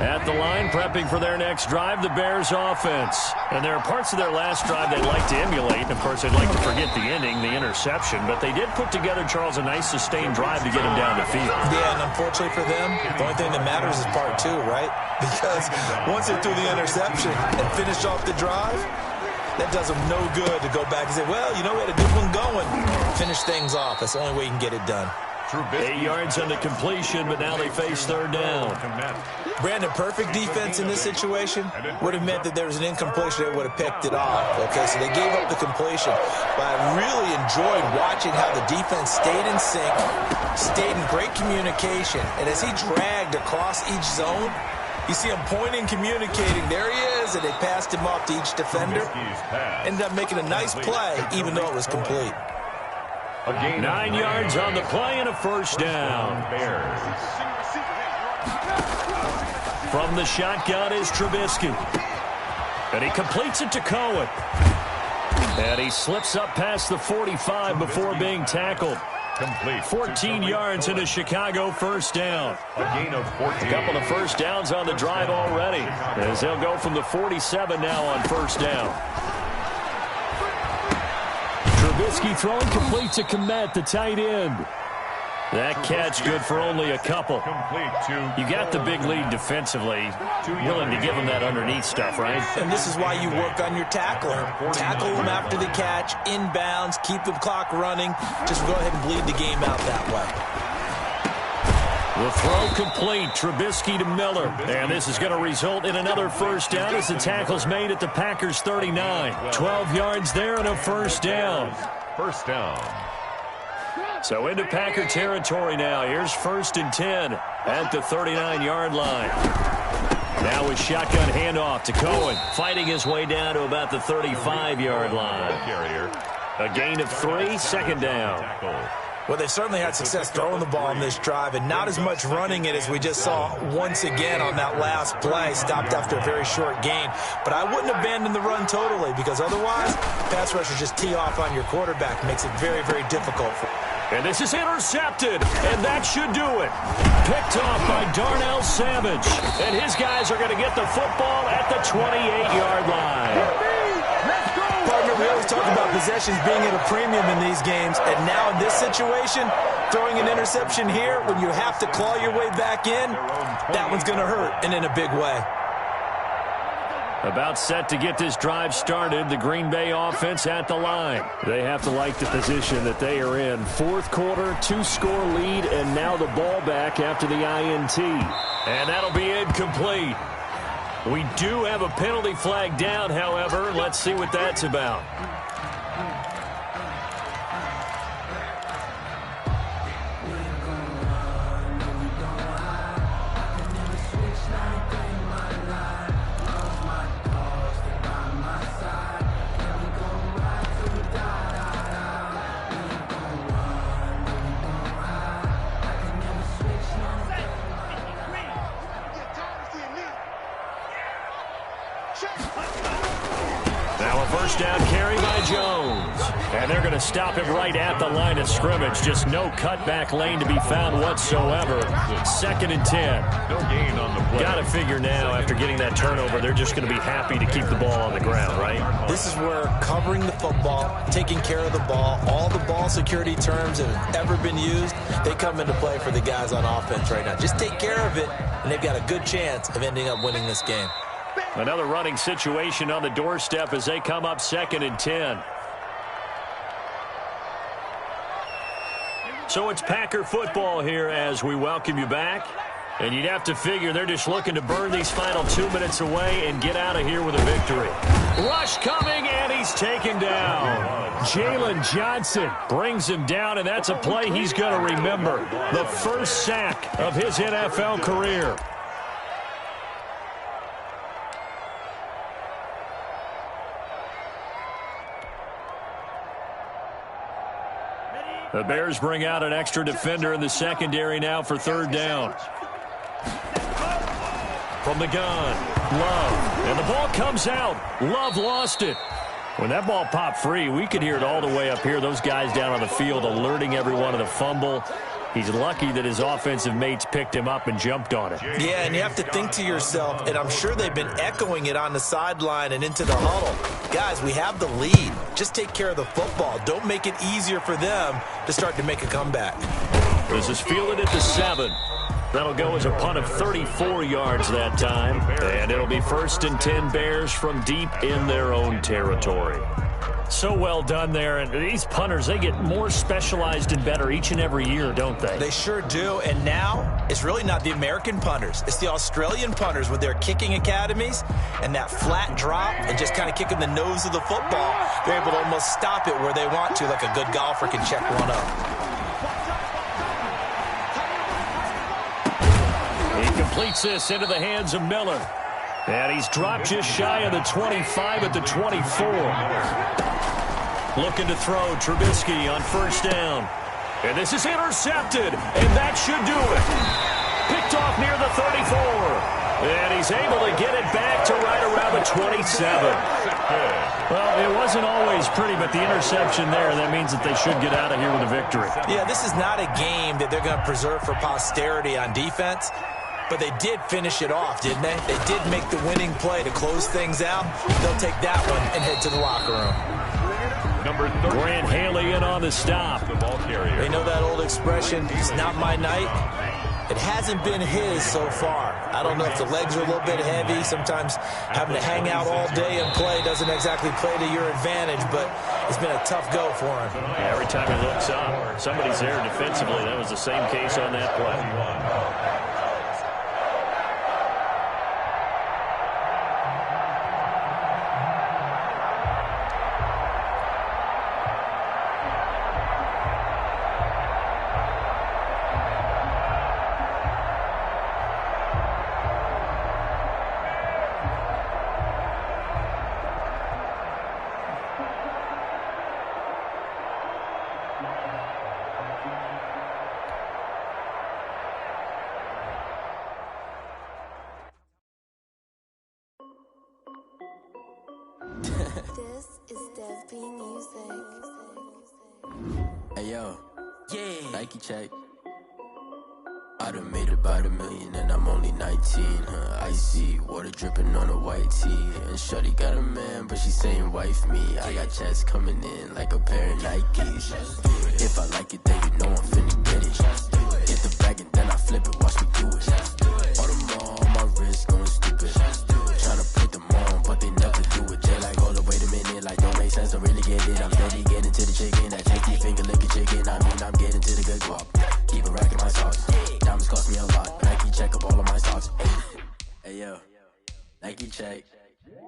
At the line, prepping for their next drive, the Bears offense. And there are parts of their last drive they'd like to emulate. Of course, they'd like to forget the ending, the interception. But they did put together, Charles, a nice sustained drive to get him down the field. Yeah, and unfortunately for them, the only thing that matters is part 2, right? Because once they threw the interception and finished off the drive, that does them no good to go back and say, well, you know, we had a good one going. Finish things off. That's the only way you can get it done. 8 yards on the completion, but now they face third down. Brandon, perfect defense in this situation would have meant that there was an incompletion. They would have picked it off. Okay, so they gave up the completion. But I really enjoyed watching how the defense stayed in sync, stayed in great communication. And as he dragged across each zone, you see him pointing, communicating. There he is, and they passed him off to each defender. Ended up making a nice play, even though it was complete. 9 yards on the play and a first down. From the shotgun is Trubisky. And he completes it to Cohen. And he slips up past the 45 before being tackled. Complete. 14 yards in a Chicago first down. A gain of 14. A couple of first downs on the drive already, as they'll go from the 47 now on first down. Trubisky throwing complete to Kmet, the tight end. That catch good for only a couple. You got the big lead defensively. Willing to give him that underneath stuff, right? And this is why you work on your tackling. Tackle him after the catch, inbounds, keep the clock running. Just go ahead and bleed the game out that way. The throw complete. Trubisky to Miller. And this is going to result in another first down as the tackle's made at the Packers' 39. 12 yards there and a first down. First down. So into Packer territory now. Here's 1st and 10 at the 39-yard line. Now with shotgun handoff to Cohen, fighting his way down to about the 35-yard line. A gain of 3, second down. Well, they've certainly had success throwing the ball on this drive, and not as much running it as we just saw once again on that last play, stopped after a very short gain. But I wouldn't abandon the run totally, because otherwise, pass rushers just tee off on your quarterback. Makes it very, very difficult. And this is intercepted, and that should do it. Picked off by Darnell Savage, and his guys are going to get the football at the 28-yard line. Partner, we always talk about possessions being at a premium in these games, and now in this situation, throwing an interception here when you have to claw your way back in, that one's going to hurt, and in a big way. About set to get this drive started, the Green Bay offense at the line. They have to like the position that they are in. Fourth quarter, 2-score lead, and now the ball back after the INT. And that'll be incomplete. We do have a penalty flag down, however. Let's see what that's about. First down carry by Jones. And they're going to stop him right at the line of scrimmage. Just no cutback lane to be found whatsoever. 2nd and 10. No gain on the play. Got to figure now, after getting that turnover, they're just going to be happy to keep the ball on the ground, right? This is where covering the football, taking care of the ball, all the ball security terms that have ever been used, they come into play for the guys on offense right now. Just take care of it, and they've got a good chance of ending up winning this game. Another running situation on the doorstep as they come up 2nd and 10. So it's Packer football here as we welcome you back. And you'd have to figure they're just looking to burn these final 2 minutes away and get out of here with a victory. Rush coming, and he's taken down. Jalen Johnson brings him down, and that's a play he's going to remember. The first sack of his NFL career. The Bears bring out an extra defender in the secondary now for 3rd down. From the gun, Love. And the ball comes out. Love lost it. When that ball popped free, we could hear it all the way up here. Those guys down on the field alerting everyone of the fumble. He's lucky that his offensive mates picked him up and jumped on it. Yeah, and you have to think to yourself, and I'm sure they've been echoing it on the sideline and into the huddle. Guys, we have the lead. Just take care of the football. Don't make it easier for them to start to make a comeback. This is fielded at the 7. That'll go as a punt of 34 yards that time. And it'll be 1st and 10 Bears from deep in their own territory. So well done there. And these punters, they get more specialized and better each and every year, don't they? They sure do. And now it's really not the American punters. It's the Australian punters with their kicking academies and that flat drop and just kind of kicking the nose of the football. They're able to almost stop it where they want to, like a good golfer can check one up. He completes this into the hands of Miller. And he's dropped just shy of the 25 at the 24. Looking to throw, Trubisky on first down. And this is intercepted, and that should do it. Picked off near the 34. And he's able to get it back to right around the 27. Well, it wasn't always pretty, but the interception there, that means that they should get out of here with a victory. Yeah, this is not a game that they're going to preserve for posterity on defense. But they did finish it off, didn't they? They did make the winning play to close things out. They'll take that one and head to the locker room. Number 30. Grant Haley in on the stop. The ball carrier. They know that old expression, it's not my night. It hasn't been his so far. I don't know if the legs are a little bit heavy. Sometimes having to hang out all day and play doesn't exactly play to your advantage, but it's been a tough go for him. Yeah, every time he looks up, somebody's there defensively. That was the same case on that play. This is Dev B Music. Hey yo, yeah, Nike check. I done made about $1 million and I'm only 19. Icy water dripping on a white tee. And shorty got a man, but she saying wife me. I got checks coming in like a pair of Nikes. If I like it, then you know I'm finna get it. Get the bag and then I flip it, watch me do it. All them on my wrist going stupid. Tryna put them on, but they never do it. They like, hold up, wait a minute, like don't make sense, don't really get it. I'm steady getting to the chicken, that tasty finger licking chicken. I mean, I'm getting to the good guap. Keep it racking my socks. Diamonds cost me a lot. Nike check up all of my stocks. Hey yo, Nike check.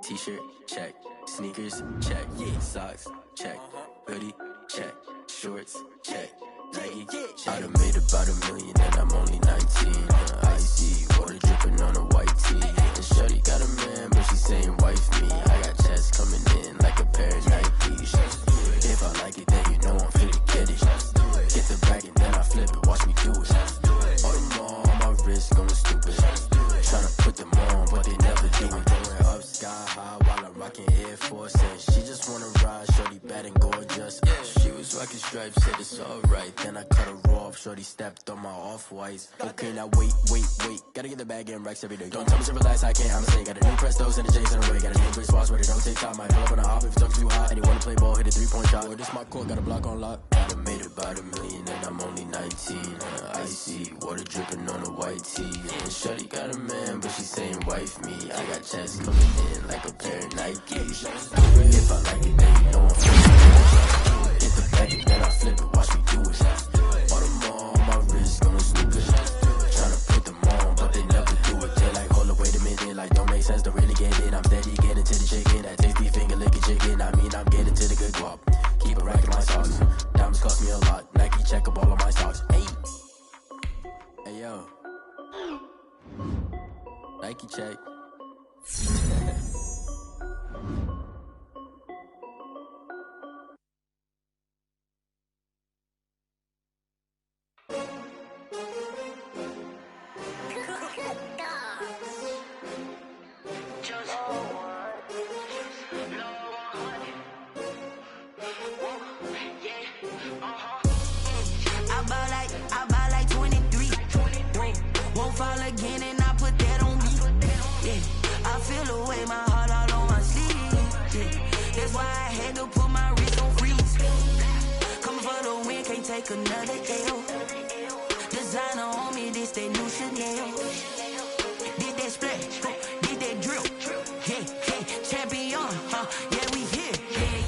T-shirt check. Sneakers check. Socks check. Hoodie check. Shorts check. Nike. I done made about $1 million and I'm only 19. Icy water dripping on a white tee. And shorty got a man, but she saying wife me. I got checks coming in like a pair of Nikes. If I like it, then you know I'm finna get it. Get the bag and then I flip it, watch me do it. All them on my wrist going stupid. Tryna put them on, but they never do it. Going up sky high while I'm rocking Air Force. And she just wanna ride, shorty bad and gorgeous. She was rocking stripes, said it's alright. Then I cut her off, shorty stepped on my off-whites. Okay, now wait. Gotta get the bag and racks every day. Don't tell me to relax, I can't, I'ma say. Got a new Prestos and the J's in the way. Got a new Chris Foss, but it don't take time. I pull up on the hop if it's talking too hot. And you wanna play ball, hit a 3-point shot. Or this my court, got a block on lock. I done made about $1 million and I'm only 19. Icy water dripping on a white tee. And shorty got a man, but she saying wife me. I got checks coming in like a pair of Nikes. If I like it, then you know I'm finna get the bag and then I flip it, watch me do it. All them on my wrist going stupid. Tryna put them on, but they never do it. They like, hold up, wait a minute, like don't make sense, don't really get it. I'm steady getting to the chicken, that tasty finger licking chicken. I mean, I'm getting to the good guap. Keep it racking my socks. Diamonds cost me a lot. Nike check up all of my stocks. Hey yo, Nike check. I buy like 23. Won't fall again and I put that on me. Yeah, I feel away, my heart all on my sleeve. Yeah, that's why I had to put my wrist on freeze. Coming for the win, can't take another L. Designer on me, this that new Chanel. Did that splash, did that drill. Yeah, champion, yeah, we here.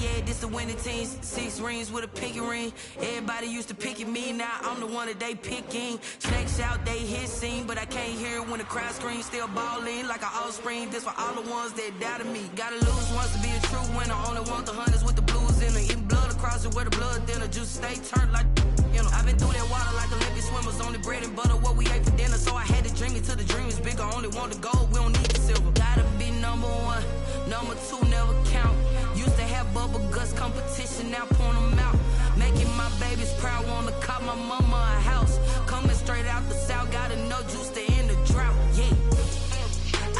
Yeah, this the winning teams, 6 rings with a pinky ring. Everybody used to pick at me, now I'm the one that they picking. Snakes out, they hit scene, but I can't hear it when the crowd screams. Still ballin' like an offspring, this for all the ones that doubted me. Gotta lose once to be a true winner, only want the hunters with the blues in them. Eating blood across it where the blood dinner, juice stay turned like, you know. I've been through that water like Olympic swimmers, only bread and butter what we ate for dinner. So I had to dream it till the dream is bigger, only want the gold, we don't need the silver. Gotta be number 1, number 2 never count. Used to have bubble guts competition, now point them out. Making my babies proud, wanna cop my mama a house. Coming straight out the south, gotta know juice to end the drought, yeah.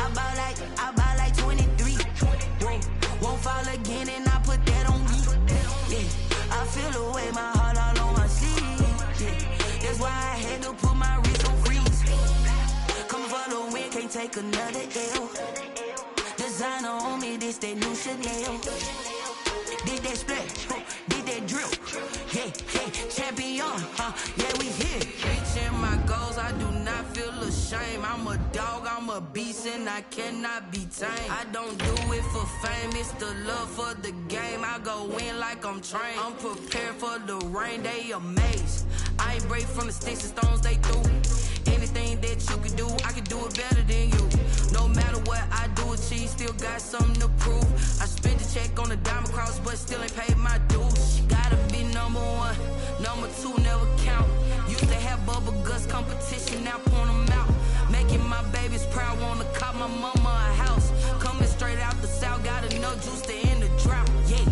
I buy like 23, whoa. Won't fall again and I put that on me, yeah. I feel the way, my heart all on my sleeve, yeah. That's why I had to put my wrist on freeze. Coming for the win, can't take another L. Designer on me, this that new Chanel. Did that split, did that drill, yeah, yeah, champion, yeah, we here. Reaching my goals, I do not feel ashamed. I'm a dog, I'm a beast, and I cannot be tamed. I don't do it for fame, it's the love for the game. I go in like I'm trained. I'm prepared for the rain, they amazed. I ain't break from the sticks and stones they threw. Anything that you can do, I can do it better than you. No matter what I do, achieve, still got something to prove. I spent the check on the diamond cross, but still ain't paid my dues. Gotta be number 1, number 2 never count. Used to have bubble guts competition, now point them out. Making my babies proud, wanna cop my mama a house. Coming straight out the south, gotta know juice to end the drought, yeah.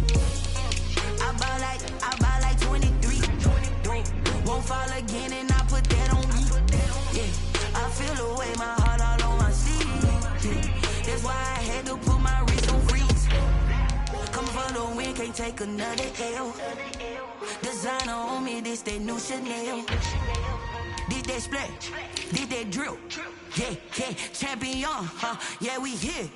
I buy like 23, won't fall again and I put that on me, yeah. I feel the way, my heart all on my sleeve, yeah. That's why I had to put my wrist on freeze. Coming for the win, can't take another L. Designer on me, this that new Chanel. Did that split, did that drill, yeah, yeah, champion, yeah, we here.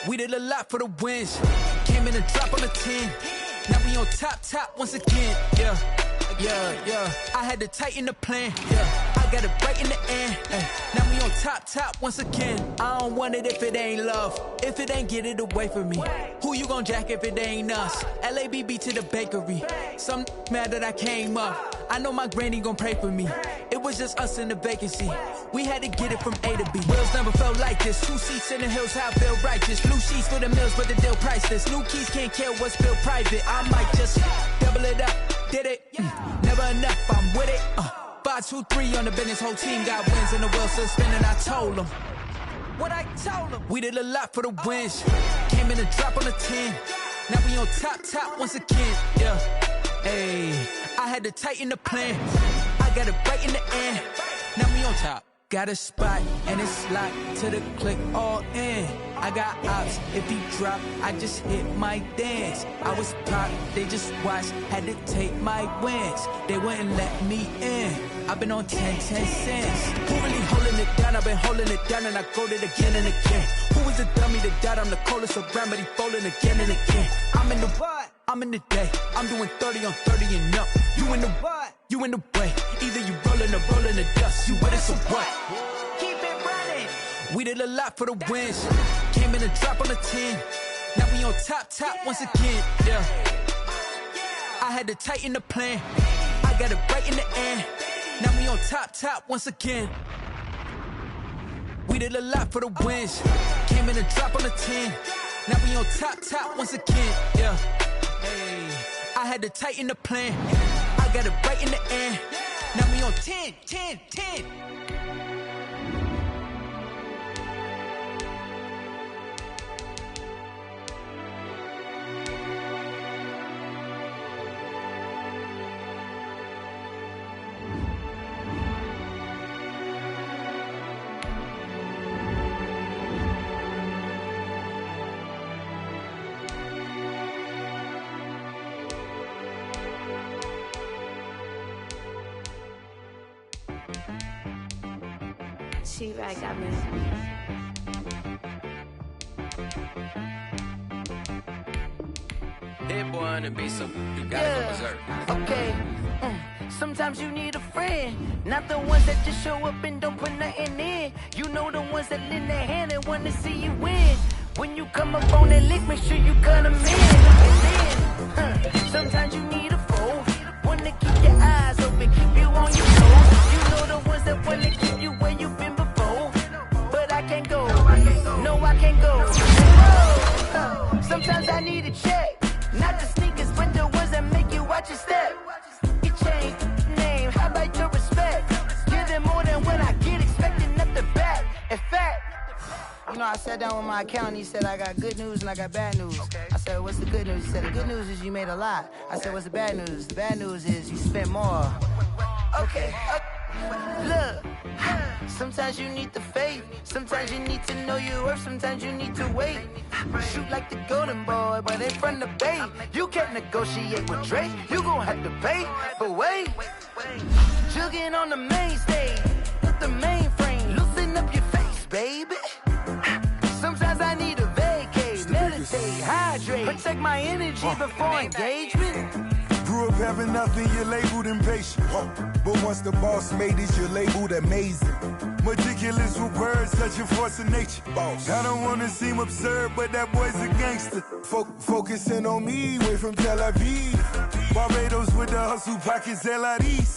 We did a lot for the wins. Came in and drop on the 10. Now we on top once again. Yeah. I had to tighten the plan. Yeah. I got it right in the end. Now we on top once again. I don't want it if it ain't love. If it ain't, get it away from me. Who you gon' jack if it ain't us? LABB to the bakery. Some mad that I came up. I know my granny gon' pray for me. It was just us in the vacancy. We had to get it from A to B. Wheels never felt like this. 2 seats in the hills, how I feel righteous. Blue sheets for the mills, but the deal priceless. New keys can't care what's built private. I might just double it up. Did it? Never enough, I'm with it. 5, 2, 3 on the business. Whole team got wins and the wheels still spinning. I told them what I told them. We did a lot for the wins. Came in and drop on the 10. Now we on top once again. Yeah. Hey, I had to tighten the plan. I got it right in the end. Now we on top. Got a spot and it's locked to the click all in. I got ops, if he drop, I just hit my dance. I was pop, they just watched, had to take my wins. They wouldn't let me in. I've been on 10 cents. Who really holding it down? I've been holding it down and I go it again and again. Who is a dummy to doubt? I'm the coldest around, but he folding again and again. I'm in the what? I'm in the day. I'm doing 30 on 30 and up. You in the what? You in the way. Either you rolling or rolling the dust. You with us or what? Keep it running. We did a lot for the wins. Came in and drop on the 10. Now we on top once again. Yeah. I had to tighten the plan. I got it right in the end. Now we on top once again. We did a lot for the wins. Came in and drop on the 10. Now we on top once again. Yeah. Hey, I had to tighten the plan. I got it right in the end. Now we on 10. T-Rag got me. Hit boy on the beat, so you gotta go berserk. Okay. Sometimes you need a friend, not the ones that just show up and don't put nothing in. You know the ones that lend their hand and want to see you win. When you come up on that lick, make sure you cut them in. And then, sometimes you need a foe, one to keep your eyes open, keep you on your toes. You know the ones that want to keep you where you've been before. But I can't go, no I can't go. Sometimes I need a check, not the sneakers, but the ones that make you watch your step. You change name, how about your respect? Give them more than what I get, expecting up the back. In fact, you know, I sat down with my accountant, he said I got good news and I got bad news. I said, what's the good news? He said, the good news is you made a lot. I said, what's the bad news? The bad news is you spent more. Okay, look, sometimes you need the faith, sometimes you need to know your worth, sometimes you need to wait. Shoot like the golden boy, but in front of the bay, you can't negotiate with Drake, you gon' have to pay. But wait, jugging on the main stage, with the mainframe, loosen up your face, baby. Sometimes I need a vacate, meditate, hydrate, protect my energy before engagement. Grew up having nothing, you're labeled impatient. But once the boss made it, you're labeled amazing. Meticulous with words, such a force of nature. Boss. I don't wanna seem absurd, but that boy's a gangster. Focusing on me, way from Tel Aviv. Barbados with the hustle pockets, LIDs.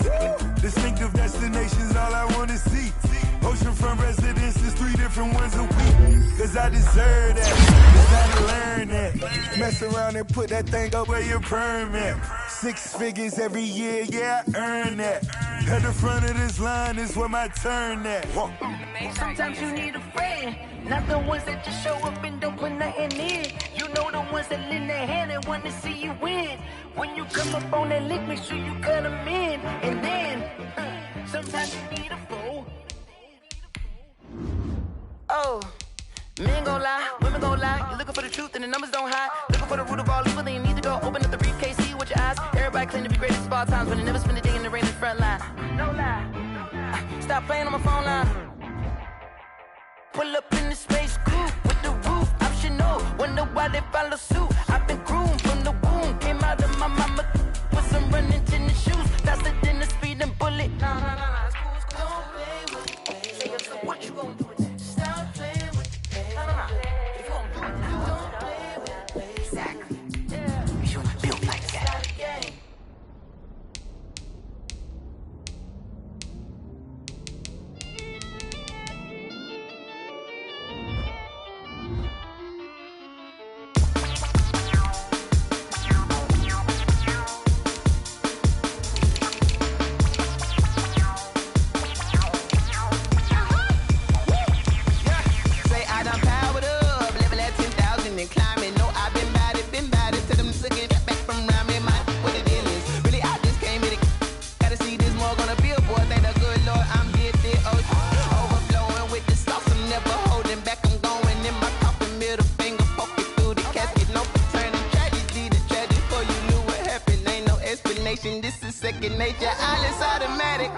Distinctive destinations, all I wanna see. Oceanfront residences, 3 different ones a week. Cause I deserve that, it's time to learn that. Mess around and put that thing up where your permit. 6 figures every year, yeah, I earn that. At the front of this line is where my turn at. Sometimes you need a friend, not the ones that just show up and don't put nothing in. You know the ones that lend their hand and want to see you win. When you come up on that lick, make sure you cut them in. And then, sometimes you need a foe. Oh, men gon' lie, women gon' lie. You're looking for the truth and the numbers don't hide. Looking for the root of all evil, then you need to go open up the briefcase, see with your eyes. Everybody claim to be greatest of all times, but they never spend a day in the rain in the front line. No lie. Stop playing on my phone line. Pull up in the space coupe with the roof optional. Wonder why they follow suit. I've been groomed from the womb. Came out of my mama with some running tennis shoes. Faster than the speeding bullet. Nah, it's cool, it's cool. Don't play with me. So what you gon' do? Stop playing with me. Nah. If you gon' do it, you don't play with me. Exactly. Yeah. You don't feel like that. This is second nature, all is automatic.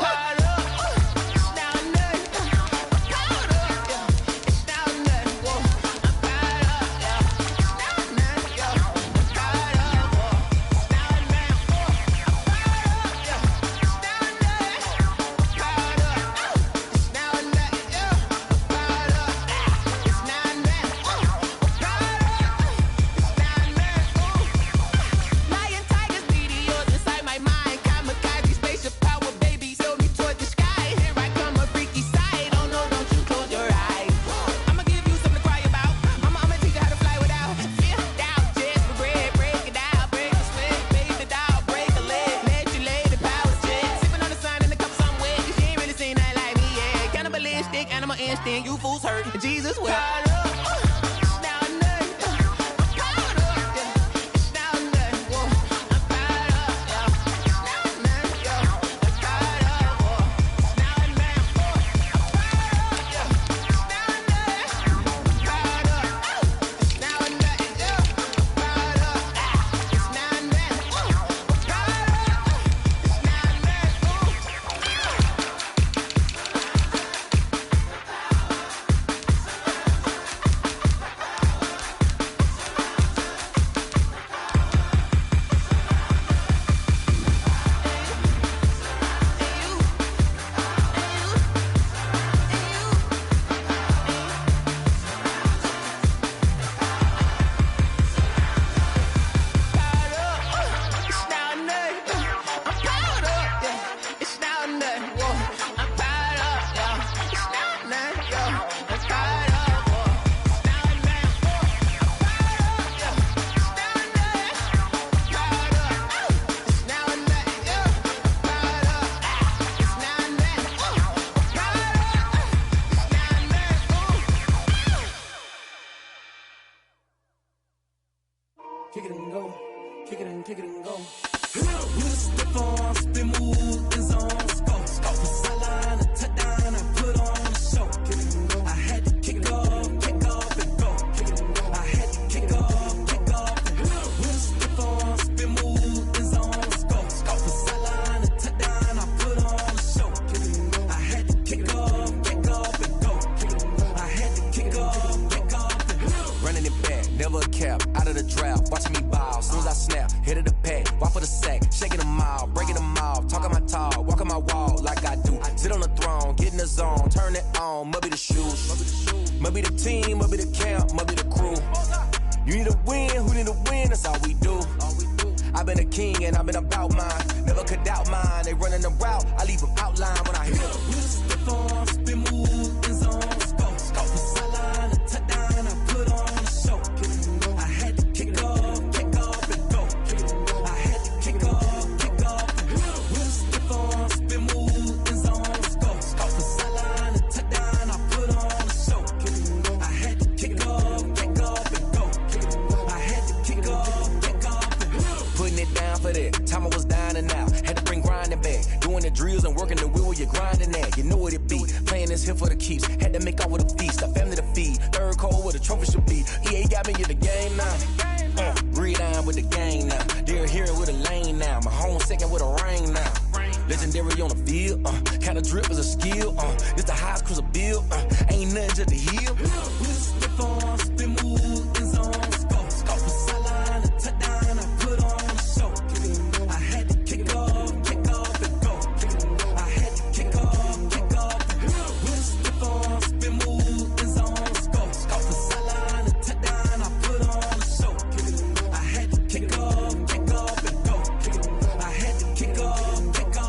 Lion, tigers, meteors inside my mind. Kamikaze, spaceship power, baby. Sold me toward the kick it and go. With a stiff arm, spin move, and zone, scope. From sideline to touchdown, I put on a show. Kick it and go. I had to kick off and go. Kick it and go. I had to kick off and go. With a stiff arm, spin move, and zone, scope. From sideline to touchdown, I put on a show. Kick it and go. I had to kick off and go. Kick it and go. I had to kick off and go. Running it back, never a cap, out of the draft, watching me ball. Soon as I snap, hit of the pack, walk for the sack, shaking them all, breaking them off, talking my talk, walking my wall like I do. Sit on the throne, get in the zone, turn it on, must be the shoes, must be the team, must be the camp, must be the crew. You need a win, who need a win, that's all we do. I've been a king and I've been about mine, never could doubt mine. They running the route, I leave them outline when I hit them. With a stiff arm, spin move, and zone, scope. From sideline to touchdown, I put on a show. I had to kick off and go. I had to kick off and go. With a stiff arm, spin move, and zone, scope. From sideline to touchdown, I put on a show. I had to kick off and go. I had to kick off and go. Putting it down for that, time I was down and out, had to bring grinding back, doing the drills and working the wheel where you're grinding at, you know what it be, playing this here for the keeps, had to make out with a feast, a family to feed, third cold where the trophy should be, EA got me in the game now, read on with the game now, they're here with a lane now, my home second with a ring now, legendary on the field, kind of drip is a skill, it's the highest cruiser bill, ain't nothing just to heal. With a stiff arm, spin move, and zone, scope. From sideline to touchdown, I put on a show. I had to kick off and go. I had to kick off and go. With a stiff arm, spin move, and zone, scope. From sideline to touchdown, I put on a show. I had to kick off and go. I had to kick off and go.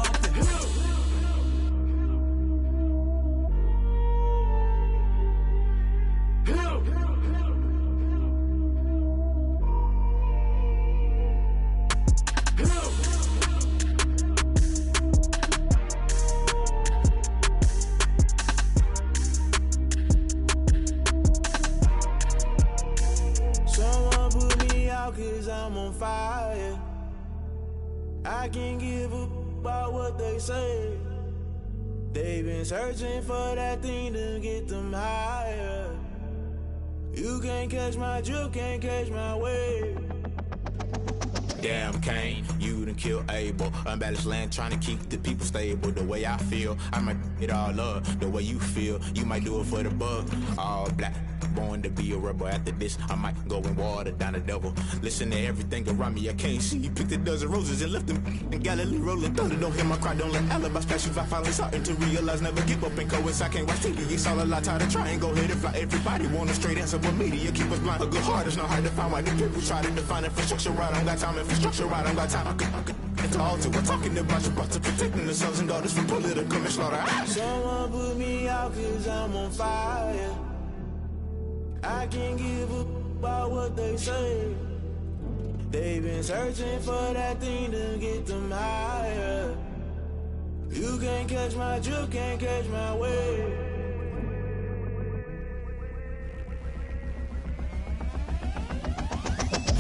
Someone put me out 'cause I'm on fire. I can't give up about what they say. They've been searching for that thing to get them higher. You can't catch my drift, can't catch my wave. Damn Kane, you done killed Abel. Unbalanced land trying to keep the people stable. The way I feel, I might it all up. The way you feel, you might do it for the bug. All black, born to be a rebel. After this, I might go and water down the devil. Listen to everything around me, I can't see. Picked a dozen roses and left them in Galilee rolling thunder. Don't hear my cry, don't let alibis pass you. I finally starting to realize, never give up and coincide. Can't watch TV, it's all a lot. Tired of trying, go ahead and fly. Everybody want a straight answer, but media keep us blind. A good heart is not hard to find. Why the people try to define infrastructure right? I don't got time, infrastructure right, I don't got time. It's all to we're talking about your brother, protecting the sons and daughters from political manslaughter. Someone put me out 'cause I'm on fire. I can't give up about what they say. They've been searching for that thing to get them higher. You can't catch my drift, can't catch my wave.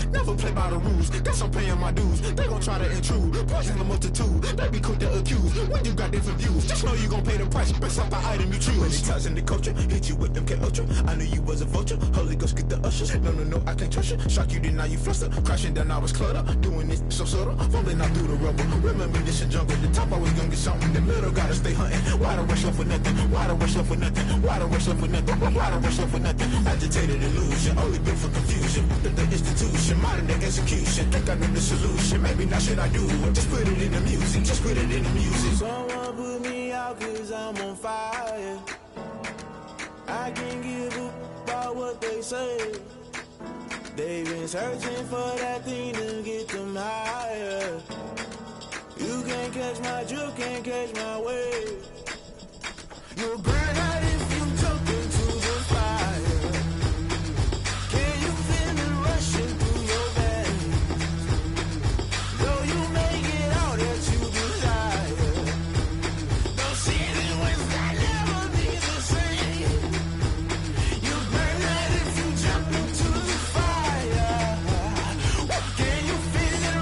Never play by the rules, guess I'm paying my dues. They gon' try to intrude, poison the multitude. They be quick to accuse when you got different views. Just know you gon' pay the price, based off the item you choose. Many ties in the culture, hit you with them K Ultra. I knew you was a vulture, Holy Ghost get the ushers. No, I can't trust you. Shock you, then now you fluster. Crashing down, I was cluttered. Doing this so subtle, fumbling out through the rubble. Remember this in jungle, the top I was gonna get something. The middle gotta stay hunting. Why the rush love for nothing? Why the rush love for nothing? Why the rush love for nothing? Why the rush love for nothing? Agitated illusion, only built for confusion. The institution, modern day execution. Think I know the solution. Maybe now should I do it? Just put it in the music. Just put it in the music. Someone put me out 'cause I'm on fire. I can't give up about what they say. They've been searching for that thing to get them higher. You can't catch my drift, can't catch my wave. You'll burn out if you jump into the fire. Can you feel it rushing through your veins? Though you make it all that you desire. Don't see it when that never be the same. You burn out if you jump into the fire. Can you feel it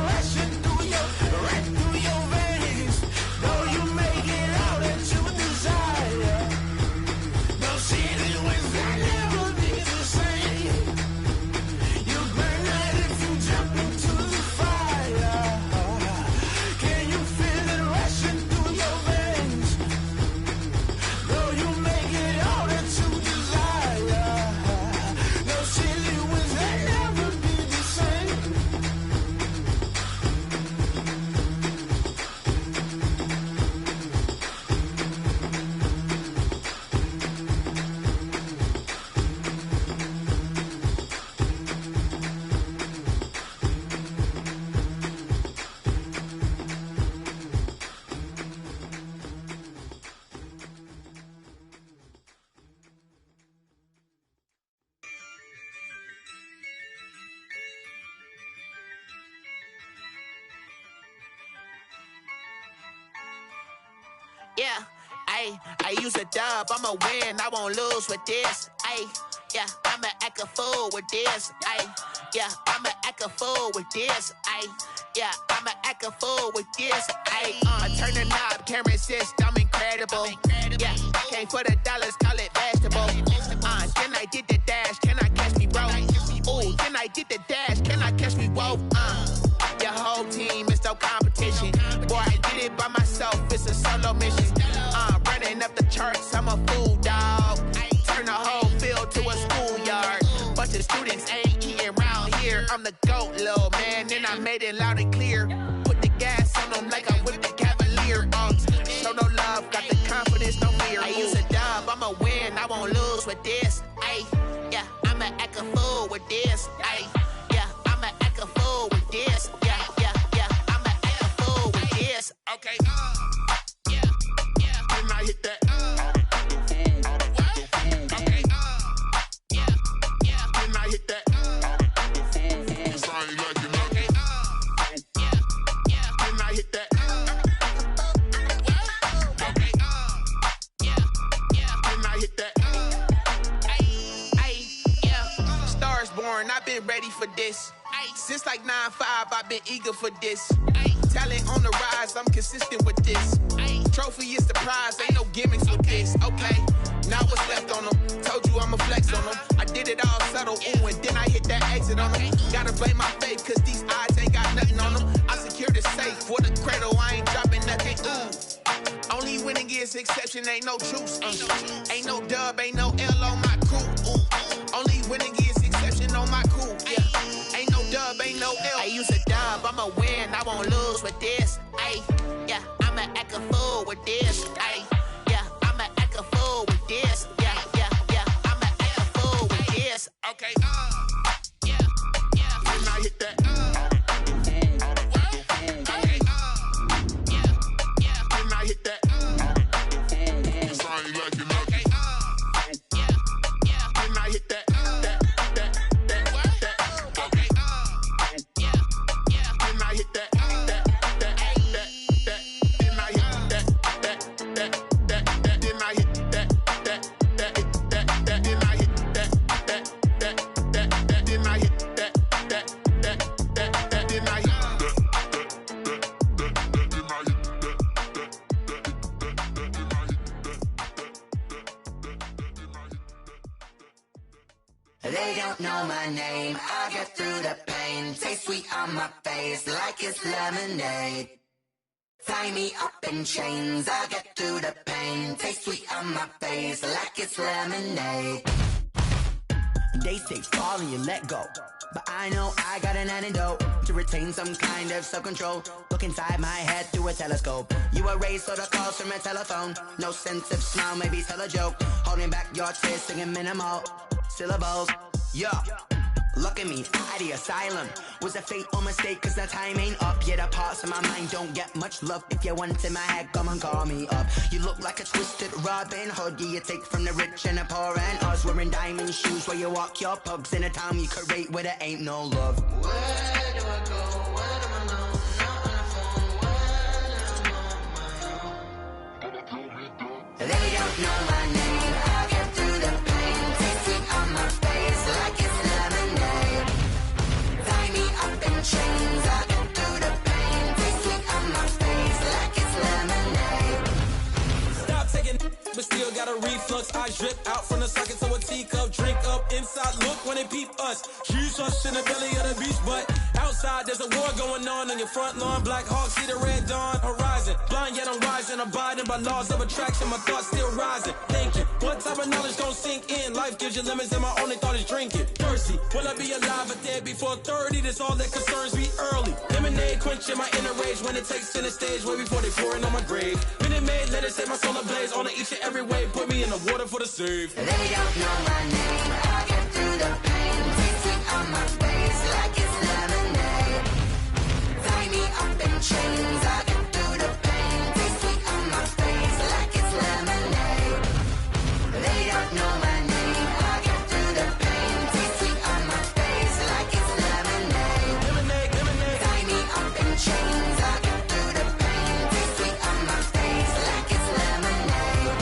Ayy, I use a dub, I'ma win, I won't lose with this. Ayy, yeah, I'ma act a fool with this. Ayy, yeah, I'ma act a fool with this. Ayy, yeah, I'ma act a fool with this. Ayy, I turn the knob, camera assist, I'm incredible. Yeah, came for the dollars, call it vegetable. Then I did the dash, can I catch me, bro? Ooh, then I did the dash, can I catch me, whoa? Your whole team is no competition. Boy, I did it by myself, it's a solo mission. Running up the charts, I'm a fool, dog. Turn the whole field to a schoolyard. Bunch of students ain't eating round here. I'm the GOAT, little man, and I made it loud and clear. Put the gas on them like I whipped the Cavalier. Show no love, got the confidence, no fear. I use a dub, I'ma win, I won't lose with this. Ayy, yeah, I'ma act a fool with this. Ayy, yeah, I'ma act a fool with this. Yeah, yeah, yeah, I'ma act a fool with this. Okay, yeah, yeah, when I hit that. Okay, yeah, yeah, when I hit that. Cause I ain't like it. Okay, yeah, yeah, when I hit that. Okay, yeah, yeah, when I hit that. Yeah, stars born, I've been ready for this. Since like 9-5, I've been eager for this. Talent on the rise, I'm consistent with this. Trophy is the prize, ain't no gimmicks with this. Okay, now what's left on them? Told you I'ma flex on them. I did it all subtle, ooh, and then I hit that exit on them. Gotta blame my faith, cause these odds ain't got nothing on them. I secure the safe for the cradle, I ain't dropping nothing, ooh. Only winning is exception, ain't no truce. Ain't no dub, ain't no L on my crew. Ooh. Only winning is exception on my crew. Yeah, ain't no dub, ain't no L. I use a dub, I'ma win, I won't lose with this. Ayy, yeah, I'ma act a fool with this. Ayy, yeah, I'ma act a fool with this. Yeah, yeah, yeah, I'ma act a fool with this. Okay, yeah, yeah, when I hit that. Okay, yeah, yeah, when I hit that. Cause I ain't like it. Okay, yeah, yeah, when I hit that. They don't know my name, I get through the pain. Taste sweet on my face like it's lemonade. Tie me up in chains, I get through the pain. Taste sweet on my face like it's lemonade. They say fall and you let go, but I know I got an antidote to retain some kind of self-control. Look inside my head through a telescope. You erase all the calls from a telephone. No sense of smile, maybe tell a joke. Holding back your tears, singing minimal syllables. Yeah, look at me, out the asylum. Was a fate or mistake, cause the time ain't up. Yet the parts of my mind don't get much love. If you want in my head, come and call me up. You look like a twisted Robin Hood. Yeah, you take from the rich and the poor and us. Wearing diamond shoes where you walk your pugs in a town you could rate where there ain't no love. Where do I go? Where do I know? Not on the phone, when I'm on my own. They don't know my name, I get through the pain. Taste sweet on my face like it's lemonade. Tie me up in chains, I get through the pain. Taste sweet on my face like it's lemonade. Stop taking, but still got a reflux. I drip out from the socket to a teacup. Drink up inside, look when they peep us. Shoes us in the belly of the beach, but outside there's a war going on your front lawn. Black Hawk, see the red dawn horizon. Blind yet I'm rising, abiding by laws of attraction. My thoughts still rising, thinking what type of knowledge don't sink in. Life gives you limits and my only thought is drinking. Thirsty, will I be alive or dead before 30? That's all that concerns me early. Lemonade quenching my inner rage when it takes center stage way before they pour it on my grave. Minute Maid, let it set my soul ablaze on each and every way. Put me in the water for the save. They don't know my name, I get through the pain. Taste sweet on my face like it's lemonade. Tie me up in chains, I get through the pain. Taste sweet on my face like it's lemonade. They don't know my name, I get through the pain. Taste sweet on my face like it's lemonade. Lemonade, lemonade. Tie me up in chains, I get through the pain. Taste sweet on my face like it's lemonade.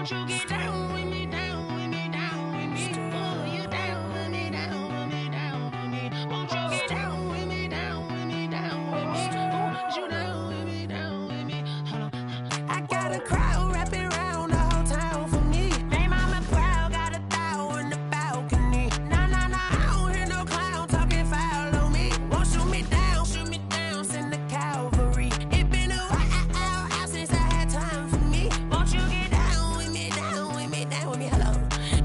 Won't you get down with me, down with me, down with me? Oh, you down with me, down with me, down with me. Won't you get down with me, down with me, down with me? Oh, you down with me, down with me? Hold on. I got a crowd wrapping around the whole town for me. They mama proud, got a thou in the balcony. Nah, nah, nah, I don't hear no clown talking foul on me. Won't shoot me down, send the cavalry. It been a while since I had time for me. Won't you get down with me, down with me, down with me? Hello.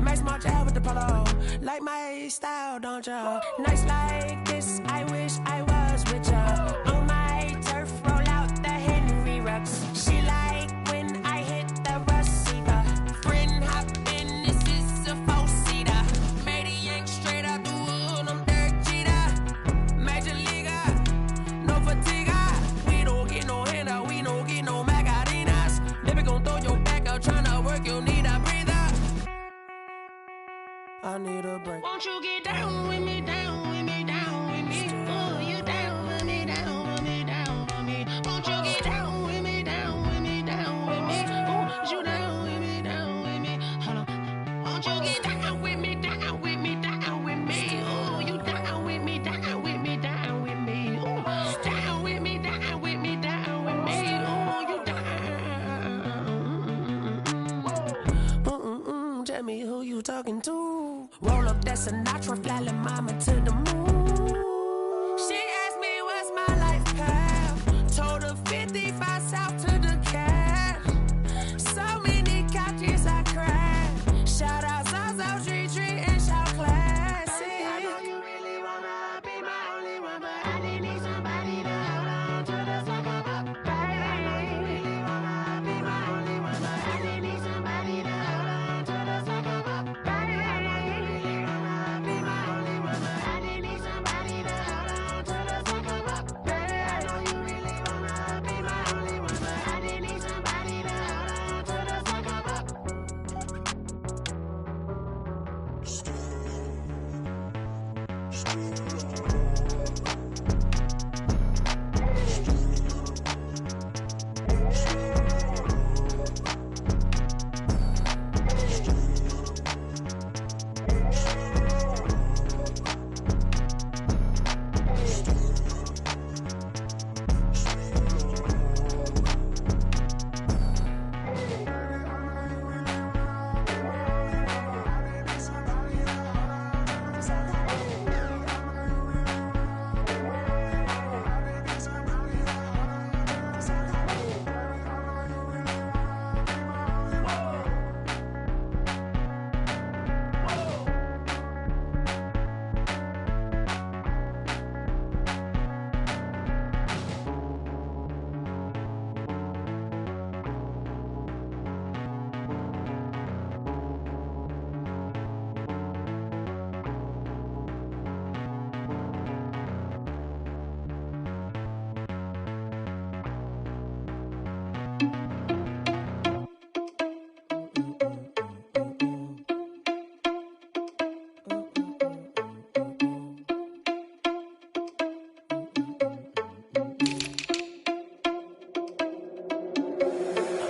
Nice march out with the polo. Like my style, don't ya? Nice like this, I wish I was with ya. On my turf, roll out the Henry Rux. She like when I hit the receiver. Friend hop in, this is a four-seater. Made a yank straight out the wood, I'm Derek Jeter. Major leaguer, no fatigue. We don't get no handout, we don't get no Macarinas. Never gon' throw your back out, tryna work, you need a breather. I need a break. Won't you get down with me, down with me, down with me? Oh, you down with me, down with me, down with me? Won't you get down with me, down with me, down with me? Oh, you down with me, down with me? Hold on. Won't you get down with me, down with me, down with me? Oh, you down with me, down with me, down with me? Oh, down with me, down with me, down with me? Oh, you down. Tell me who you talking to. Roll up that Sinatra, fly la mama to the moon. She asked me what's my life path. Told her 55 south to the cat. So many couches I cried. Shout out Zazo, Tree, and shout classy. I know you really wanna be my only one, but I didn't need somebody to hold on to the sucker up. Baby, I know you really wanna be my only one, but I didn't need somebody to hold on to the sucker up. Baby, I know you really wanna be my only one, but I didn't need somebody to hold on to the sucker up. Baby, I know you really wanna be my only one, but I didn't need somebody to hold on to the sucker up.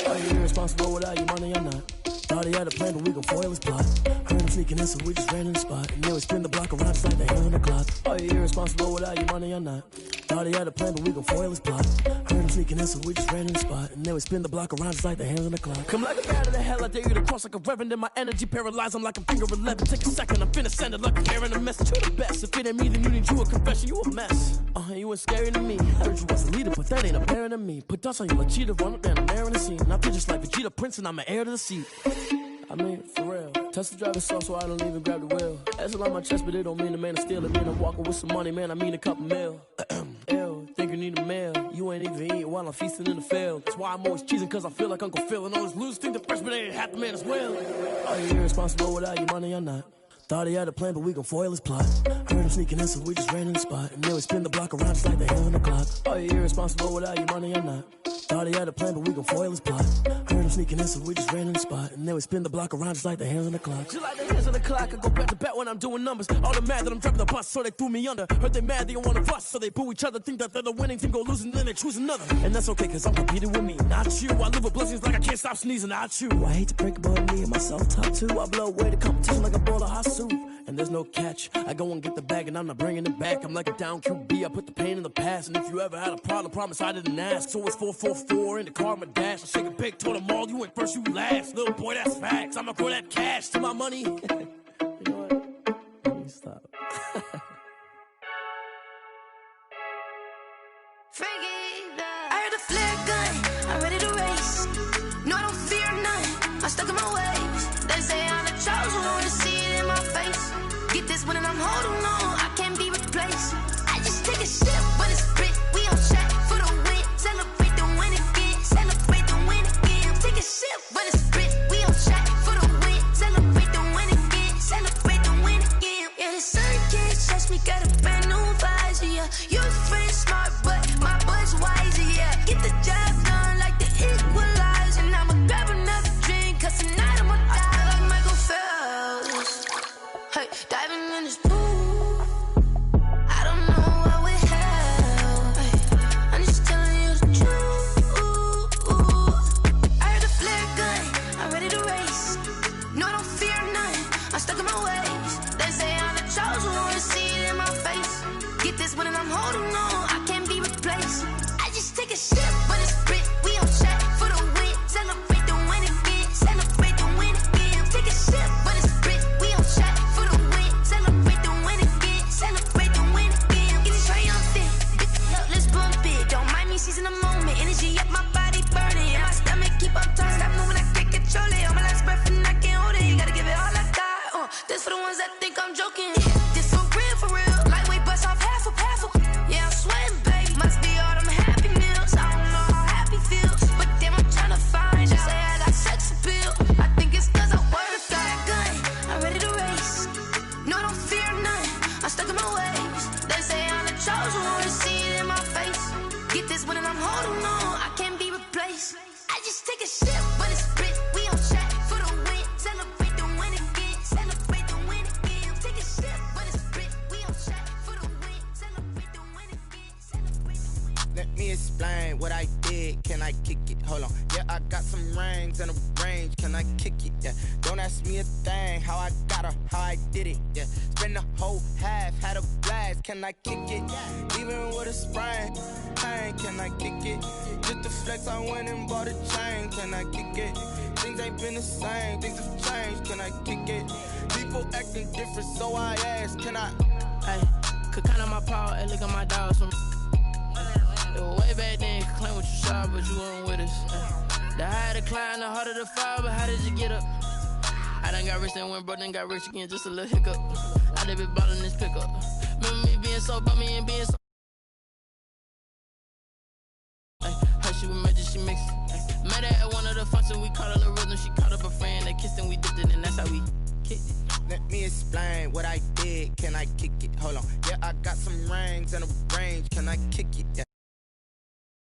Are you irresponsible without your money or not? Thought he had a plan, but we gon' foil his plot. Heard him sneaking in, so we just ran in the spot. And then we spin the block around just like the hand on the clock. Are you irresponsible without your money or not? Thought he had a plan, but we gon' foil his plot. Heard him sneaking in, so we just ran in the spot. And then we spin the block around just like the hands on the clock. Come like a bat of the hell, I dare you to cross like a reverend. In my energy paralyzed, I'm like a finger 11. Take a second, I'm finna send it like a carrying a message. You the best, if it ain't me, then you need you a confession. You a mess. You ain't scary to me. Heard you was a leader, but that ain't apparent to me. Put dust on you like cheetah, run up down the air in the scene. I feel just like Vegeta Prince, and I'm an heir to the seat. I mean, for real. Touch the driver's soft, so I don't even grab the wheel. That's on my chest, but it don't mean the man to steal it. Man, I'm walking with some money, man, I mean a couple mil. Ew, think you need a meal. You ain't even eating while I'm feasting in the field. That's why I'm always cheesing, cause I feel like Uncle Phil. And all those losers think the freshman ain't half the man as well. Are you irresponsible without your money or not? Thought he had a plan, but we gon' foil his plot. Heard him sneaking in, so we just ran in the spot. And then we spin the block around just like the hand on the clock. Are you irresponsible without your money or not? Thought he had a plan, but we gon' foil his plot. Heard him sneaking in, so we just ran in the spot. And then we spin the block around just like the hands on the clock. Just like the hands on the clock, I go back to back when I'm doing numbers. All the mad that I'm driving the bus, so they threw me under. Heard they mad, they don't wanna bust, so they boo each other. Think that they're the winning team, go losing, then they choose another. And that's okay, cause I'm competing with me, not you. I live with blessings like I can't stop sneezing, not you. I hate to break it, but me and myself top two. I blow away the competition like a bowl of hot soup. And there's no catch. I go and get the bag and I'm not bringing it back. I'm like a down QB, I put the pain in the past. And if you ever had a problem, promise I didn't ask. So it's 444 in the car, my dash. I shake a big, told them all, you ain't first, you last. Little boy, that's facts. I'ma grow that cash to my money. You know what? Let me stop. I heard a flare gun, I'm ready to race. No, I don't fear none, I'm stuck in my ways. They say I'm the chosen one, to see it in my face. Get this one and I'm holding on, I can't be replaced. I just take a sip, but it's spit, we on track for the win. Celebrate the win again, celebrate the win again. Take a sip, but it's spit, we on track for the win. Celebrate the win again, celebrate the win again. Yeah, the sun can't touch me, got a brand new visor, yeah. You friend smart, but my boy's wiser, yeah. Get the job done like the equalizer. And I'ma grab another drink, cause tonight I'ma die like Michael Phelps. Hey, diving in this pool, I don't know what would help. Hey, I'm just telling you the truth. I heard a flare gun, I'm ready to race. No, I don't fear none, I'm stuck in my ways. They say I'm the chosen one, to see it in my face. Get this one and I'm holding on, I can't be replaced. I just take a sip, but it's spit, we on track for the win. Celebrate the win again, celebrate the win again. Take a sip, but it's spit, we on track for the win. Celebrate the win again, celebrate the win again. Get it triumphant, let's bump it. Don't mind me seizing the moment, energy up my body burning. And my stomach keep on turning, stop moving, I can't control it. On my last breath and I can't hold it, you gotta give it all I got. This for the ones that think I'm joking. This for real, lightweight bust off half a. Yeah, I'm sweating, babe, must be all them happy meals. I don't know how happy feels, but damn, I'm tryna find out. Say I got sex appeal, I think it's cause I work. Got a gun, I'm ready to race. No, I don't fear none, I'm stuck in my ways. They say I'm the chosen one, to see it in my face. Get this one and I'm holding on, I can't be replaced. I just take a sip, but it's spit, we on track for the win. Celebrate the win again, celebrate the win again. Take a sip, but it's spit, we on track for the win. Celebrate the win again, celebrate the win. Let me explain what I did. Can I kick it? Hold on. Yeah, I got some rings and a range. Can I kick it? Yeah. Don't ask me a thing. How I got her, how I did it. Yeah. Spend the whole half, had a blast. Can I kick it? Even with a sprain. Hey, can I kick it? Just the flex, I went and bought a chain. Can I kick it? Things ain't been the same. Things have changed. Can I kick it? People acting different, so I ask. Can I? Hey, could count on my power and look at my dogs from. Way back then, you could claim what you saw, but you weren't with us. The higher the climb, the harder the fall, but how did you get up? I done got rich, then went broke, then got rich again, just a little hiccup. I done been ballin' this pickup. Remember me being so about me and being so. Her she with magic, she mixed. Met her at one of the functions, we caught a little rhythm, she caught up a friend, they kissed and we dipped it, and that's how we kicked it. Let me explain what I did. Can I kick it? Hold on. Yeah, I got some rings and a range. Can I kick it? Yeah.